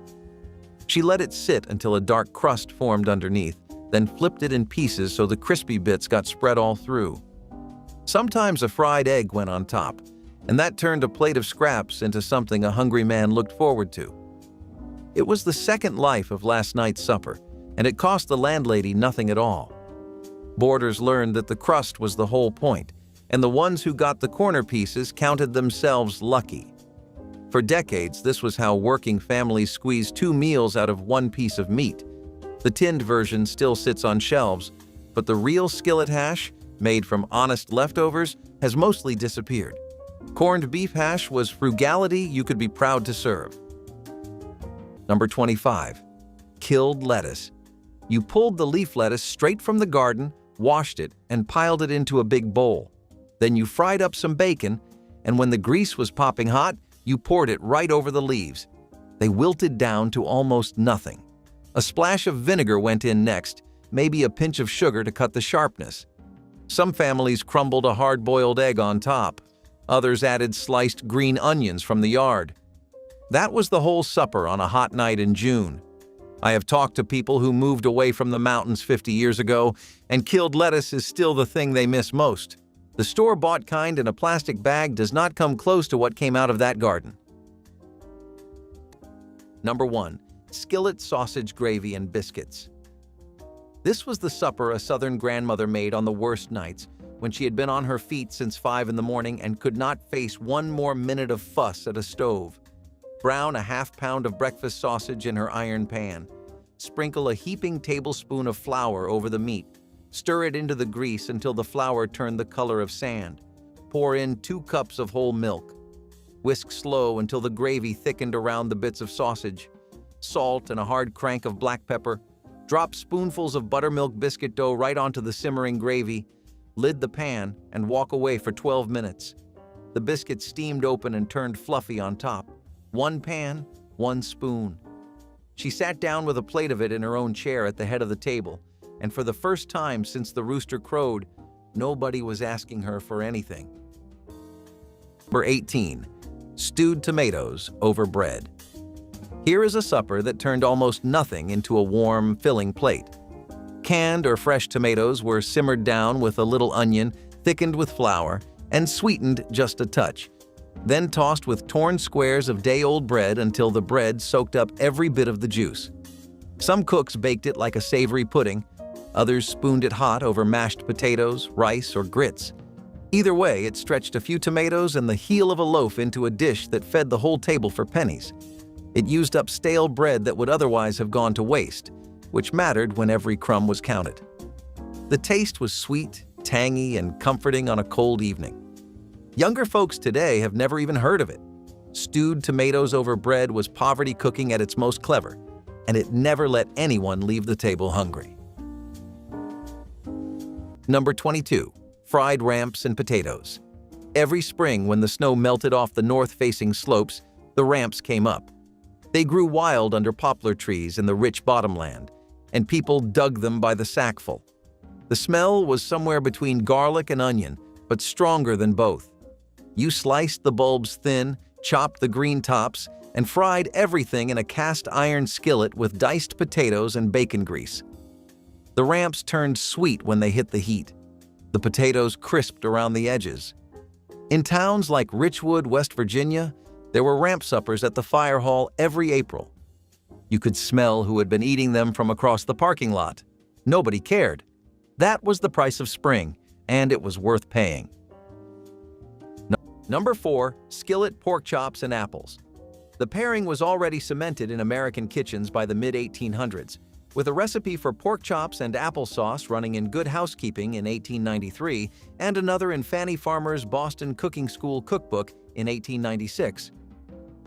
A: She let it sit until a dark crust formed underneath, then flipped it in pieces so the crispy bits got spread all through. Sometimes a fried egg went on top, and that turned a plate of scraps into something a hungry man looked forward to. It was the second life of last night's supper, and it cost the landlady nothing at all. Boarders learned that the crust was the whole point, and the ones who got the corner pieces counted themselves lucky. For decades, this was how working families squeezed 2 meals out of 1 piece of meat. The tinned version still sits on shelves, but the real skillet hash, made from honest leftovers, has mostly disappeared. Corned beef hash was frugality you could be proud to serve. Number 25. Killed lettuce. You pulled the leaf lettuce straight from the garden, washed it, and piled it into a big bowl. Then you fried up some bacon, and when the grease was popping hot, you poured it right over the leaves. They wilted down to almost nothing. A splash of vinegar went in next, maybe a pinch of sugar to cut the sharpness. Some families crumbled a hard-boiled egg on top. Others added sliced green onions from the yard. That was the whole supper on a hot night in June. I have talked to people who moved away from the mountains 50 years ago, and killed lettuce is still the thing they miss most. The store-bought kind in a plastic bag does not come close to what came out of that garden. Number 1. Skillet sausage gravy and biscuits. This was the supper a Southern grandmother made on the worst nights, when she had been on her feet since 5 in the morning and could not face one more minute of fuss at a stove. Brown a half-pound of breakfast sausage in her iron pan. Sprinkle a heaping tablespoon of flour over the meat. Stir it into the grease until the flour turned the color of sand. Pour in 2 cups of whole milk. Whisk slow until the gravy thickened around the bits of sausage. Salt and a hard crank of black pepper. Drop spoonfuls of buttermilk biscuit dough right onto the simmering gravy. Lid the pan and walk away for 12 minutes. The biscuits steamed open and turned fluffy on top. 1 pan, 1 spoon. She sat down with a plate of it in her own chair at the head of the table, and for the first time since the rooster crowed, nobody was asking her for anything. Number 18. Stewed tomatoes over bread. Here is a supper that turned almost nothing into a warm, filling plate. Canned or fresh tomatoes were simmered down with a little onion, thickened with flour, and sweetened just a touch. Then tossed with torn squares of day-old bread until the bread soaked up every bit of the juice. Some cooks baked it like a savory pudding. Others spooned it hot over mashed potatoes, rice, or grits. Either way, it stretched a few tomatoes and the heel of a loaf into a dish that fed the whole table for pennies. It used up stale bread that would otherwise have gone to waste, which mattered when every crumb was counted. The taste was sweet, tangy, and comforting on a cold evening. Younger folks today have never even heard of it. Stewed tomatoes over bread was poverty cooking at its most clever, and it never let anyone leave the table hungry. Number 22. Fried ramps and potatoes. Every spring when the snow melted off the north-facing slopes, the ramps came up. They grew wild under poplar trees in the rich bottomland, and people dug them by the sackful. The smell was somewhere between garlic and onion, but stronger than both. You sliced the bulbs thin, chopped the green tops, and fried everything in a cast iron skillet with diced potatoes and bacon grease. The ramps turned sweet when they hit the heat. The potatoes crisped around the edges. In towns like Richwood, West Virginia, there were ramp suppers at the fire hall every April. You could smell who had been eating them from across the parking lot. Nobody cared. That was the price of spring, and it was worth paying. Number 4. Skillet pork chops and apples. The pairing was already cemented in American kitchens by the mid-1800s, with a recipe for pork chops and applesauce running in Good Housekeeping in 1893 and another in Fanny Farmer's Boston Cooking School cookbook in 1896.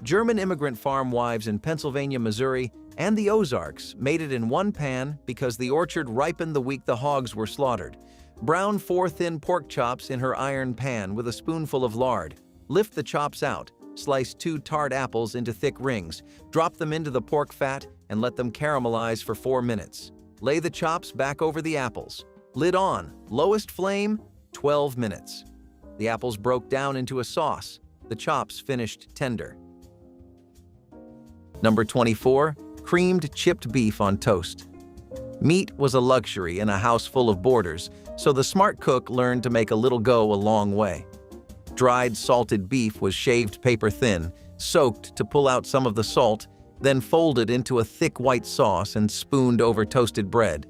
A: German immigrant farm wives in Pennsylvania, Missouri, and the Ozarks made it in one pan because the orchard ripened the week the hogs were slaughtered. Brown 4 thin pork chops in her iron pan with a spoonful of lard. Lift the chops out, slice 2 tart apples into thick rings, drop them into the pork fat, and let them caramelize for 4 minutes. Lay the chops back over the apples. Lid on, lowest flame, 12 minutes. The apples broke down into a sauce. The chops finished tender. Number 24. Creamed chipped beef on toast. Meat was a luxury in a house full of boarders, so the smart cook learned to make a little go a long way. Dried salted beef was shaved paper thin, soaked to pull out some of the salt, then folded into a thick white sauce and spooned over toasted bread.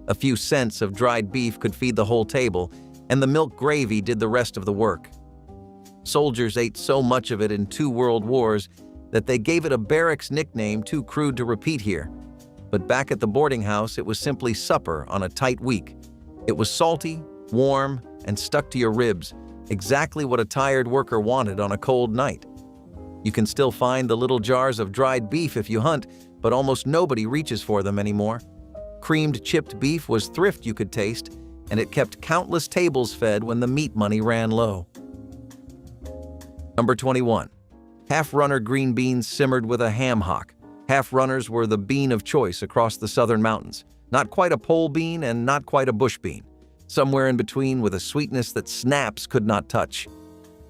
A: A few cents of dried beef could feed the whole table, and the milk gravy did the rest of the work. Soldiers ate so much of it in 2 world wars that they gave it a barracks nickname too crude to repeat here. But back at the boarding house, it was simply supper on a tight week. It was salty, warm, and stuck to your ribs, exactly what a tired worker wanted on a cold night. You can still find the little jars of dried beef if you hunt, but almost nobody reaches for them anymore. Creamed chipped beef was thrift you could taste, and it kept countless tables fed when the meat money ran low. Number 21. Half-runner green beans simmered with a ham hock. Half-runners were the bean of choice across the southern mountains. Not quite a pole bean and not quite a bush bean. Somewhere in between with a sweetness that snaps could not touch.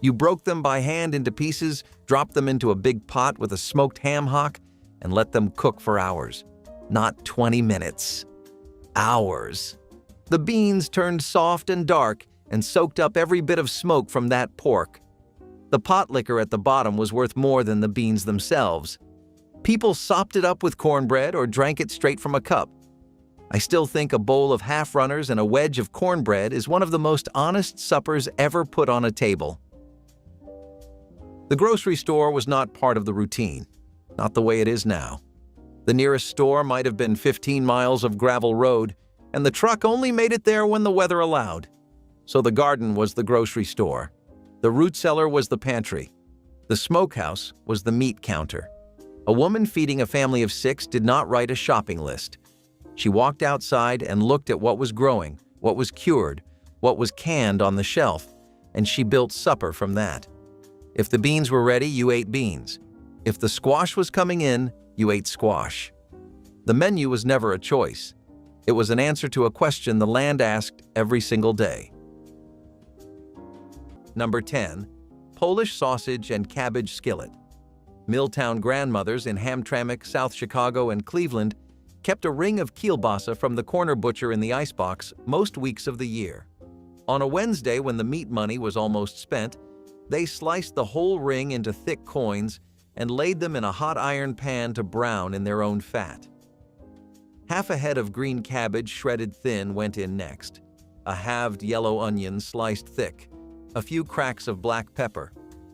A: You broke them by hand into pieces, dropped them into a big pot with a smoked ham hock, and let them cook for hours. Not 20 minutes. Hours. The beans turned soft and dark and soaked up every bit of smoke from that pork. The pot liquor at the bottom was worth more than the beans themselves. People sopped it up with cornbread or drank it straight from a cup. I still think a bowl of half-runners and a wedge of cornbread is one of the most honest suppers ever put on a table. The grocery store was not part of the routine, not the way it is now. The nearest store might have been 15 miles of gravel road, and the truck only made it there when the weather allowed. So the garden was the grocery store. The root cellar was the pantry. The smokehouse was the meat counter. A woman feeding a family of 6 did not write a shopping list. She walked outside and looked at what was growing, what was cured, what was canned on the shelf, and she built supper from that. If the beans were ready, you ate beans. If the squash was coming in, you ate squash. The menu was never a choice. It was an answer to a question the land asked every single day. Number 10. Polish sausage and cabbage skillet. Milltown grandmothers in Hamtramck, South Chicago, and Cleveland kept a ring of kielbasa from the corner butcher in the icebox most weeks of the year. On a Wednesday when the meat money was almost spent, they sliced the whole ring into thick coins and laid them in a hot iron pan to brown in their own fat. Half a head of green cabbage shredded thin went in next, a halved yellow onion sliced thick, a few cracks of black pepper.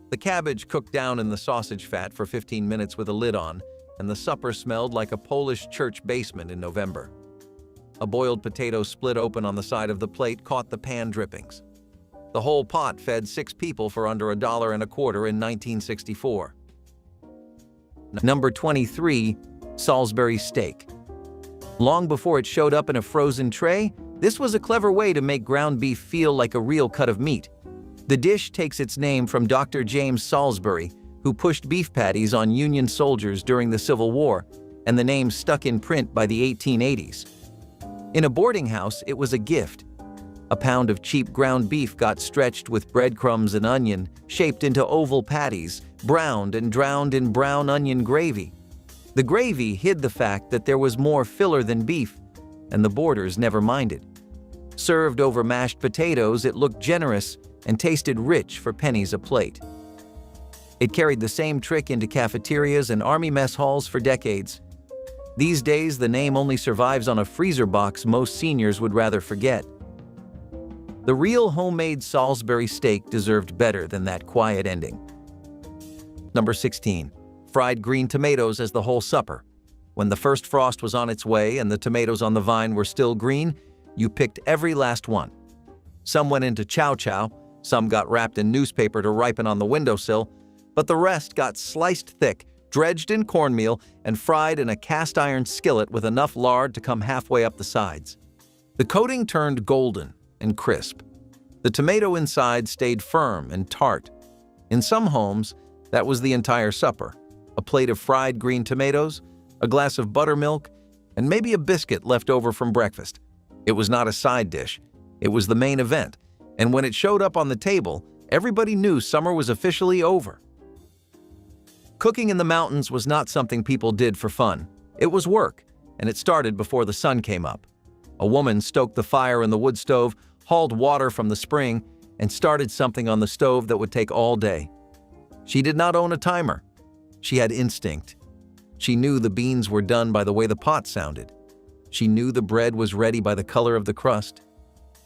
A: The cabbage cooked down in the sausage fat for 15 minutes with a lid on, and the supper smelled like a Polish church basement in November. A boiled potato split open on the side of the plate caught the pan drippings. The whole pot fed 6 people for under $1.25 in 1964. Number 23. Salisbury steak. Long before it showed up in a frozen tray, this was a clever way to make ground beef feel like a real cut of meat. The dish takes its name from Dr. James Salisbury, who pushed beef patties on Union soldiers during the Civil War, and the name stuck in print by the 1880s. In a boarding house, it was a gift. A pound of cheap ground beef got stretched with breadcrumbs and onion, shaped into oval patties, browned and drowned in brown onion gravy. The gravy hid the fact that there was more filler than beef, and the boarders never minded. Served over mashed potatoes, it looked generous and tasted rich for pennies a plate. It carried the same trick into cafeterias and army mess halls for decades. These days, the name only survives on a freezer box most seniors would rather forget. The real homemade Salisbury steak deserved better than that quiet ending. Number 16. Fried green tomatoes as the whole supper. When the first frost was on its way and the tomatoes on the vine were still green, you picked every last one. Some went into chow chow, some got wrapped in newspaper to ripen on the windowsill, but the rest got sliced thick, dredged in cornmeal, and fried in a cast iron skillet with enough lard to come halfway up the sides. The coating turned golden and crisp. The tomato inside stayed firm and tart. In some homes, that was the entire supper: a plate of fried green tomatoes, a glass of buttermilk, and maybe a biscuit left over from breakfast. It was not a side dish. It was the main event, and when it showed up on the table, everybody knew summer was officially over. Cooking in the mountains was not something people did for fun. It was work, and it started before the sun came up. A woman stoked the fire in the wood stove, hauled water from the spring, and started something on the stove that would take all day. She did not own a timer. She had instinct. She knew the beans were done by the way the pot sounded. She knew the bread was ready by the color of the crust.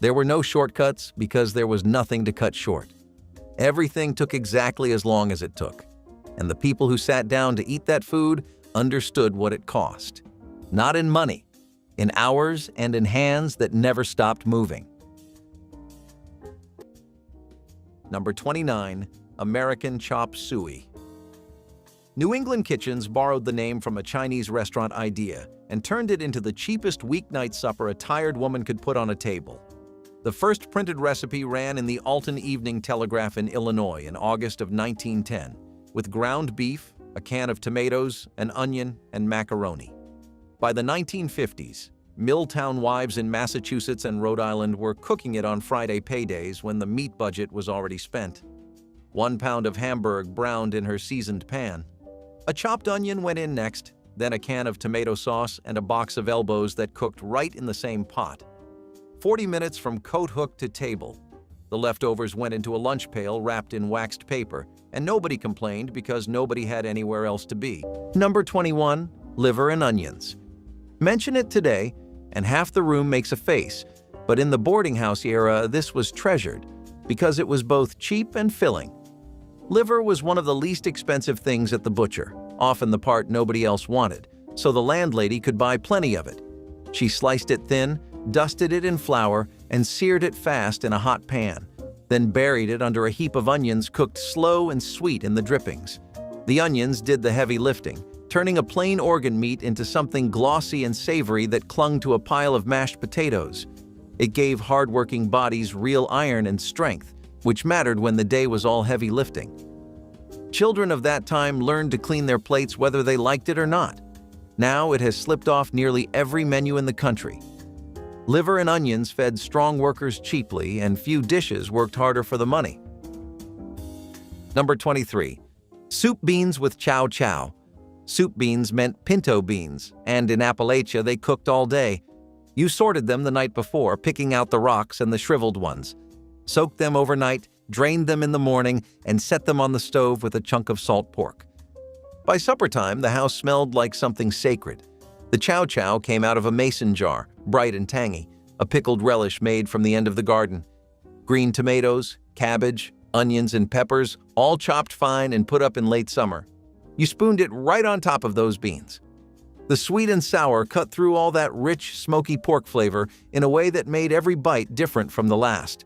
A: There were no shortcuts because there was nothing to cut short. Everything took exactly as long as it took. And the people who sat down to eat that food understood what it cost. Not in money, in hours and in hands that never stopped moving. Number 29. American chop suey. New England kitchens borrowed the name from a Chinese restaurant idea and turned it into the cheapest weeknight supper a tired woman could put on a table. The first printed recipe ran in the Alton Evening Telegraph in Illinois in August of 1910, with ground beef, a can of tomatoes, an onion, and macaroni. By the 1950s, Milltown wives in Massachusetts and Rhode Island were cooking it on Friday paydays when the meat budget was already spent. 1 pound of Hamburg browned in her seasoned pan. A chopped onion went in next, then a can of tomato sauce and a box of elbows that cooked right in the same pot. 40 minutes from coat hook to table. The leftovers went into a lunch pail wrapped in waxed paper, and nobody complained because nobody had anywhere else to be. Number 21, liver and onions. Mention it today, and half the room makes a face, but in the boarding house era, this was treasured because it was both cheap and filling. Liver was one of the least expensive things at the butcher, often the part nobody else wanted, so the landlady could buy plenty of it. She sliced it thin, dusted it in flour, and seared it fast in a hot pan, then buried it under a heap of onions cooked slow and sweet in the drippings. The onions did the heavy lifting, turning a plain organ meat into something glossy and savory that clung to a pile of mashed potatoes. It gave hard-working bodies real iron and strength, which mattered when the day was all heavy lifting. Children of that time learned to clean their plates whether they liked it or not. Now it has slipped off nearly every menu in the country. Liver and onions fed strong workers cheaply, and few dishes worked harder for the money. Number 23. Soup beans with chow chow. Soup beans meant pinto beans, and in Appalachia they cooked all day. You sorted them the night before, picking out the rocks and the shriveled ones. Soaked them overnight, drained them in the morning, and set them on the stove with a chunk of salt pork. By supper time, the house smelled like something sacred. The chow chow came out of a mason jar, bright and tangy, a pickled relish made from the end of the garden. Green tomatoes, cabbage, onions, and peppers, all chopped fine and put up in late summer. You spooned it right on top of those beans. The sweet and sour cut through all that rich, smoky pork flavor in a way that made every bite different from the last.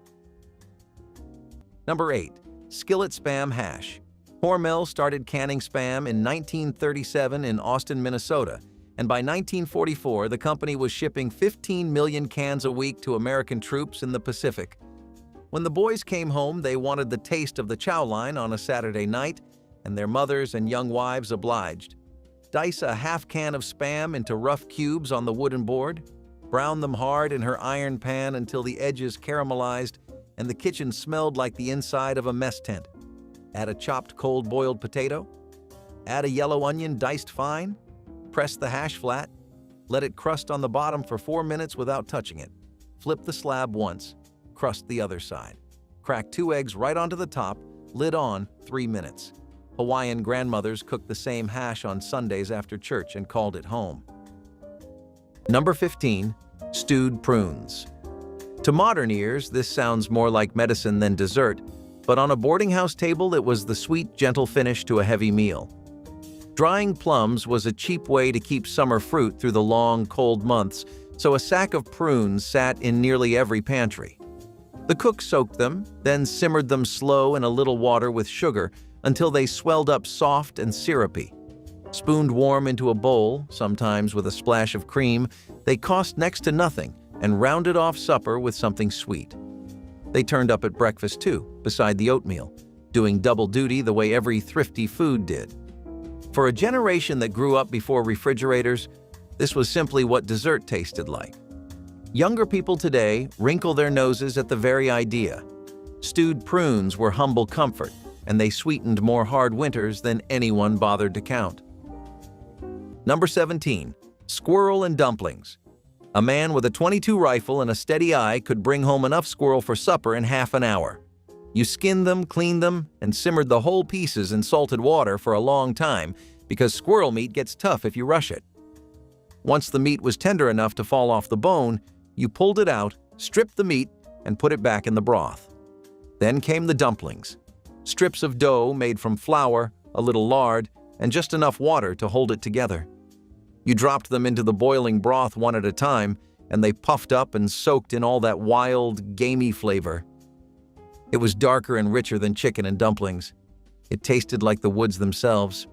A: Number 8. Skillet Spam Hash. Hormel started canning Spam in 1937 in Austin, Minnesota, and by 1944 the company was shipping 15 million cans a week to American troops in the Pacific. When the boys came home, they wanted the taste of the chow line on a Saturday night, and their mothers and young wives obliged. Dice a half can of Spam into rough cubes on the wooden board, brown them hard in her iron pan until the edges caramelized and the kitchen smelled like the inside of a mess tent. Add a chopped cold boiled potato. Add a yellow onion diced fine. Press the hash flat. Let it crust on the bottom for 4 minutes without touching it. Flip the slab once. Crust the other side. Crack 2 eggs right onto the top. Lid on, 3 minutes. Hawaiian grandmothers cooked the same hash on Sundays after church and called it home. Number 15. Stewed prunes. To modern ears, this sounds more like medicine than dessert, but on a boarding house table it was the sweet, gentle finish to a heavy meal. Drying plums was a cheap way to keep summer fruit through the long, cold months, so a sack of prunes sat in nearly every pantry. The cook soaked them, then simmered them slow in a little water with sugar until they swelled up soft and syrupy. Spooned warm into a bowl, sometimes with a splash of cream, they cost next to nothing and rounded off supper with something sweet. They turned up at breakfast too, beside the oatmeal, doing double duty the way every thrifty food did. For a generation that grew up before refrigerators, this was simply what dessert tasted like. Younger people today wrinkle their noses at the very idea. Stewed prunes were humble comfort, and they sweetened more hard winters than anyone bothered to count. Number 17. Squirrel and dumplings. A man with a .22 rifle and a steady eye could bring home enough squirrel for supper in half an hour. You skinned them, cleaned them, and simmered the whole pieces in salted water for a long time because squirrel meat gets tough if you rush it. Once the meat was tender enough to fall off the bone, you pulled it out, stripped the meat, and put it back in the broth. Then came the dumplings. Strips of dough made from flour, a little lard, and just enough water to hold it together. You dropped them into the boiling broth one at a time, and they puffed up and soaked in all that wild, gamey flavor. It was darker and richer than chicken and dumplings. It tasted like the woods themselves.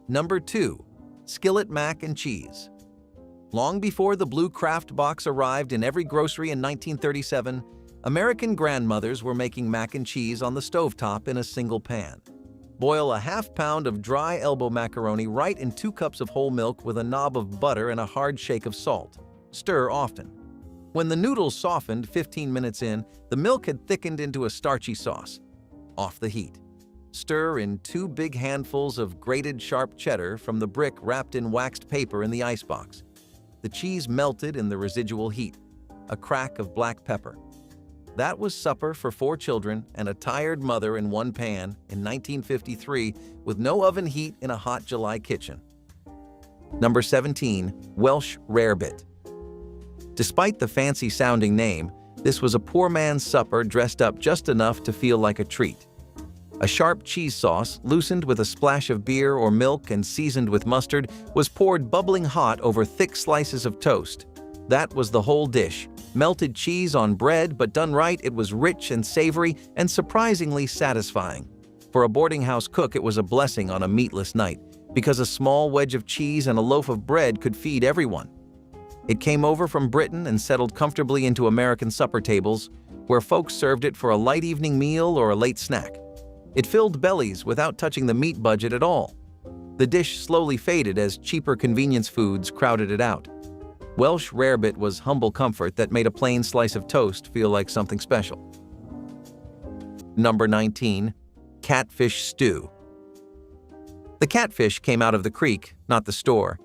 A: Number 2. Skillet mac and cheese. Long before the blue Kraft box arrived in every grocery in 1937, American grandmothers were making mac and cheese on the stovetop in a single pan. Boil a half pound of dry elbow macaroni right in 2 cups of whole milk with a knob of butter and a hard shake of salt. Stir often. When the noodles softened 15 minutes in, the milk had thickened into a starchy sauce. Off the heat. Stir in 2 big handfuls of grated sharp cheddar from the brick wrapped in waxed paper in the icebox. The cheese melted in the residual heat. A crack of black pepper. That was supper for 4 children and a tired mother in one pan in 1953 with no oven heat in a hot July kitchen. Number 17. Welsh Rarebit. Despite the fancy-sounding name, this was a poor man's supper dressed up just enough to feel like a treat. A sharp cheese sauce, loosened with a splash of beer or milk and seasoned with mustard, was poured bubbling hot over thick slices of toast. That was the whole dish. Melted cheese on bread, but done right, it was rich and savory and surprisingly satisfying. For a boarding house cook, it was a blessing on a meatless night, because a small wedge of cheese and a loaf of bread could feed everyone. It came over from Britain and settled comfortably into American supper tables, where folks served it for a light evening meal or a late snack. It filled bellies without touching the meat budget at all. The dish slowly faded as cheaper convenience foods crowded it out. Welsh Rarebit was humble comfort that made a plain slice of toast feel like something special. Number 19. Catfish stew. The catfish came out of the creek, not the store.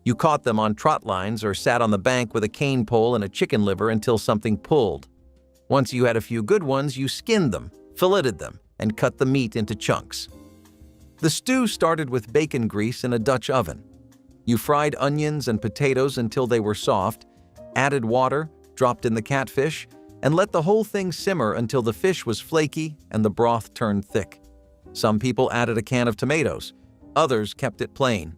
A: You caught them on trot lines or sat on the bank with a cane pole and a chicken liver until something pulled. Once you had a few good ones, you skinned them, filleted them, and cut the meat into chunks. The stew started with bacon grease in a Dutch oven. You fried onions and potatoes until they were soft, added water, dropped in the catfish, and let the whole thing simmer until the fish was flaky and the broth turned thick. Some people added a can of tomatoes. Others kept it plain.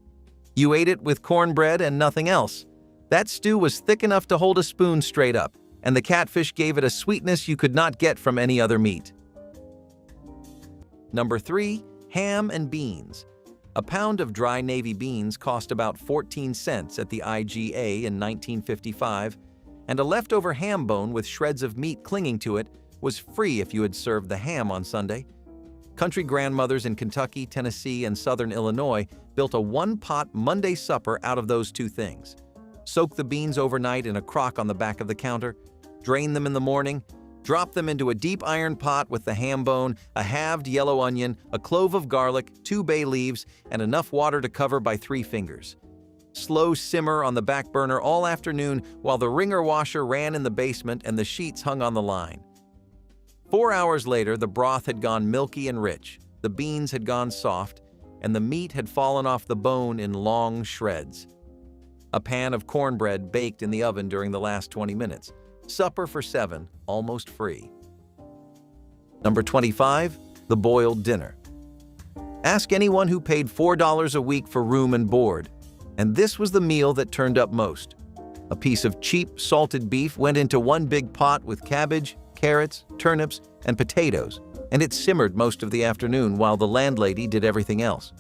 A: You ate it with cornbread and nothing else. That stew was thick enough to hold a spoon straight up, and the catfish gave it a sweetness you could not get from any other meat. Number 3. Ham and beans. A pound of dry navy beans cost about 14 cents at the IGA in 1955, and a leftover ham bone with shreds of meat clinging to it was free if you had served the ham on Sunday. Country grandmothers in Kentucky, Tennessee, and southern Illinois built a one-pot Monday supper out of those 2 things. Soak the beans overnight in a crock on the back of the counter, drain them in the morning, drop them into a deep iron pot with the ham bone, a halved yellow onion, a clove of garlic, 2 bay leaves, and enough water to cover by 3 fingers. Slow simmer on the back burner all afternoon while the wringer washer ran in the basement and the sheets hung on the line. 4 hours later, the broth had gone milky and rich, the beans had gone soft, and the meat had fallen off the bone in long shreds. A pan of cornbread baked in the oven during the last 20 minutes. Supper for 7, almost free. Number 25. The boiled dinner. Ask anyone who paid $4 a week for room and board, and this was the meal that turned up most. A piece of cheap, salted beef went into one big pot with cabbage, carrots, turnips, and potatoes, and it simmered most of the afternoon while the landlady did everything else.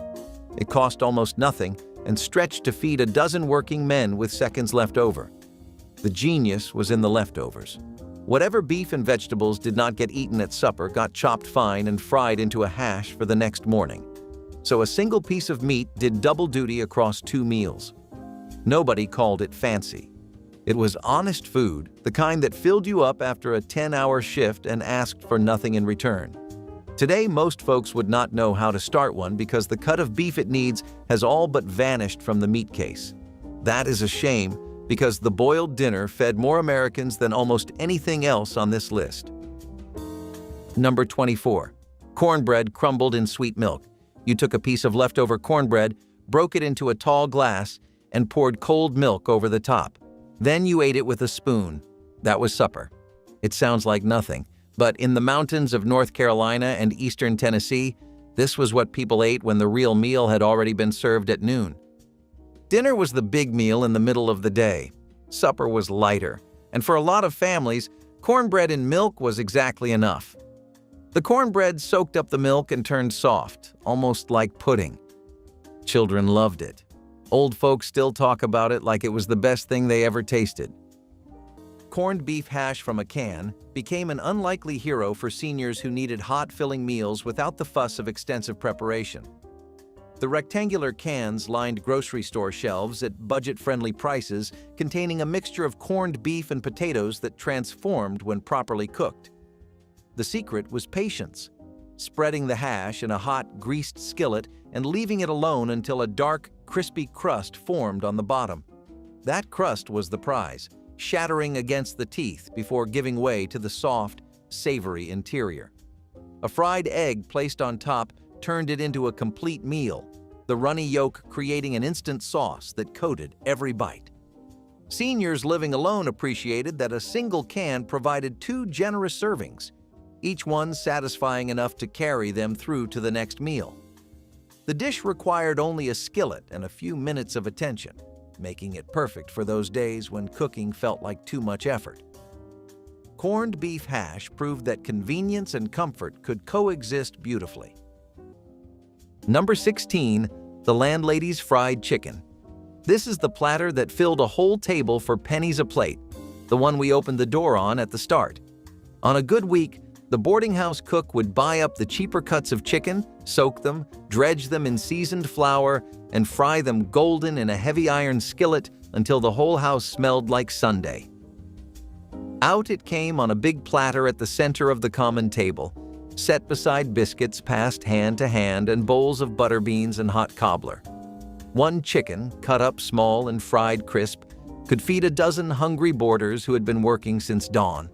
A: It cost almost nothing and stretched to feed a dozen working men with seconds left over. The genius was in the leftovers. Whatever beef and vegetables did not get eaten at supper got chopped fine and fried into a hash for the next morning. So a single piece of meat did double duty across 2 meals. Nobody called it fancy. It was honest food, the kind that filled you up after a 10-hour shift and asked for nothing in return. Today, most folks would not know how to start one because the cut of beef it needs has all but vanished from the meat case. That is a shame, because the boiled dinner fed more Americans than almost anything else on this list. Number 24. Cornbread crumbled in sweet milk. You took a piece of leftover cornbread, broke it into a tall glass, and poured cold milk over the top. Then you ate it with a spoon. That was supper. It sounds like nothing, but in the mountains of North Carolina and eastern Tennessee, this was what people ate when the real meal had already been served at noon. Dinner was the big meal in the middle of the day. Supper was lighter, and for a lot of families, cornbread and milk was exactly enough. The cornbread soaked up the milk and turned soft, almost like pudding. Children loved it. Old folks still talk about it like it was the best thing they ever tasted. Corned beef hash from a can became an unlikely hero for seniors who needed hot, filling meals without the fuss of extensive preparation. The rectangular cans lined grocery store shelves at budget-friendly prices, containing a mixture of corned beef and potatoes that transformed when properly cooked. The secret was patience, spreading the hash in a hot, greased skillet and leaving it alone until a dark, crispy crust formed on the bottom. That crust was the prize, shattering against the teeth before giving way to the soft, savory interior. A fried egg placed on top turned it into a complete meal, the runny yolk creating an instant sauce that coated every bite. Seniors living alone appreciated that a single can provided 2 generous servings, each one satisfying enough to carry them through to the next meal. The dish required only a skillet and a few minutes of attention, making it perfect for those days when cooking felt like too much effort. Corned beef hash proved that convenience and comfort could coexist beautifully. Number 16, the landlady's fried chicken. This is the platter that filled a whole table for pennies a plate, the one we opened the door on at the start. On a good week, the boarding house cook would buy up the cheaper cuts of chicken, soak them, dredge them in seasoned flour, and fry them golden in a heavy iron skillet until the whole house smelled like Sunday. Out it came on a big platter at the center of the common table, set beside biscuits passed hand to hand and bowls of butter beans and hot cobbler. One chicken, cut up small and fried crisp, could feed a dozen hungry boarders who had been working since dawn.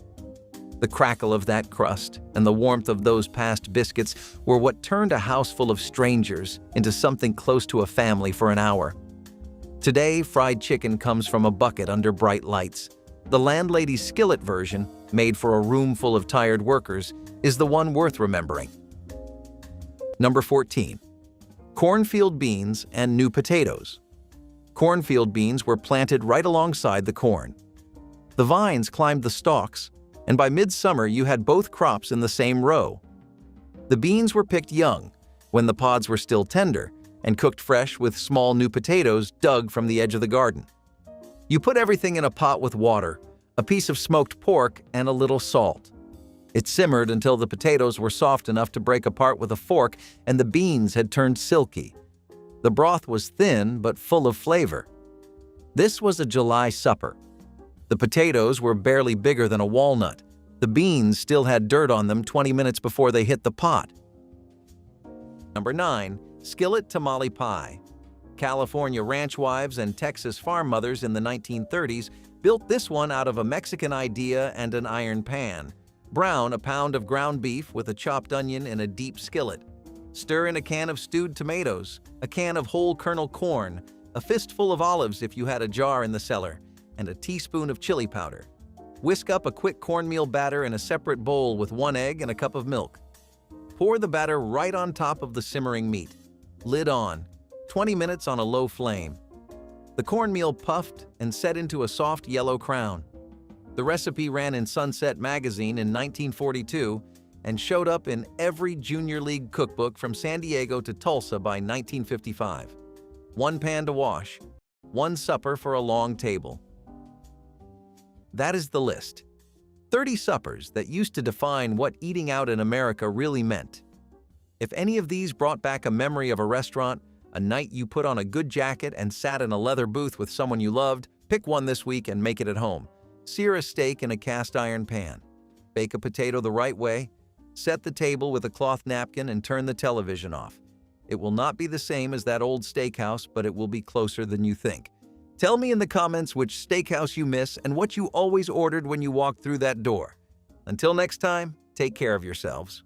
A: The crackle of that crust and the warmth of those past biscuits were what turned a house full of strangers into something close to a family for an hour. Today, fried chicken comes from a bucket under bright lights. The landlady's skillet version, made for a room full of tired workers, is the one worth remembering. Number 14. Cornfield beans and new potatoes. Cornfield beans were planted right alongside the corn. The vines climbed the stalks, and by midsummer you had both crops in the same row. The beans were picked young, when the pods were still tender, and cooked fresh with small new potatoes dug from the edge of the garden. You put everything in a pot with water, a piece of smoked pork, and a little salt. It simmered until the potatoes were soft enough to break apart with a fork and the beans had turned silky. The broth was thin but full of flavor. This was a July supper. The potatoes were barely bigger than a walnut. The beans still had dirt on them 20 minutes before they hit the pot. Number 9. Skillet tamale pie. California ranch wives and Texas farm mothers in the 1930s built this one out of a Mexican idea and an iron pan. Brown a pound of ground beef with a chopped onion in a deep skillet. Stir in a can of stewed tomatoes, a can of whole kernel corn, a fistful of olives if you had a jar in the cellar, and a teaspoon of chili powder. Whisk up a quick cornmeal batter in a separate bowl with 1 egg and a cup of milk. Pour the batter right on top of the simmering meat. Lid on. 20 minutes on a low flame. The cornmeal puffed and set into a soft yellow crown. The recipe ran in Sunset magazine in 1942 and showed up in every junior league cookbook from San Diego to Tulsa by 1955. 1 pan to wash. 1 supper for a long table. That is the list. 30 suppers that used to define what eating out in America really meant. If any of these brought back a memory of a restaurant, a night you put on a good jacket and sat in a leather booth with someone you loved, pick one this week and make it at home. Sear a steak in a cast iron pan. Bake a potato the right way. Set the table with a cloth napkin and turn the television off. It will not be the same as that old steakhouse, but it will be closer than you think. Tell me in the comments which steakhouse you miss and what you always ordered when you walked through that door. Until next time, take care of yourselves.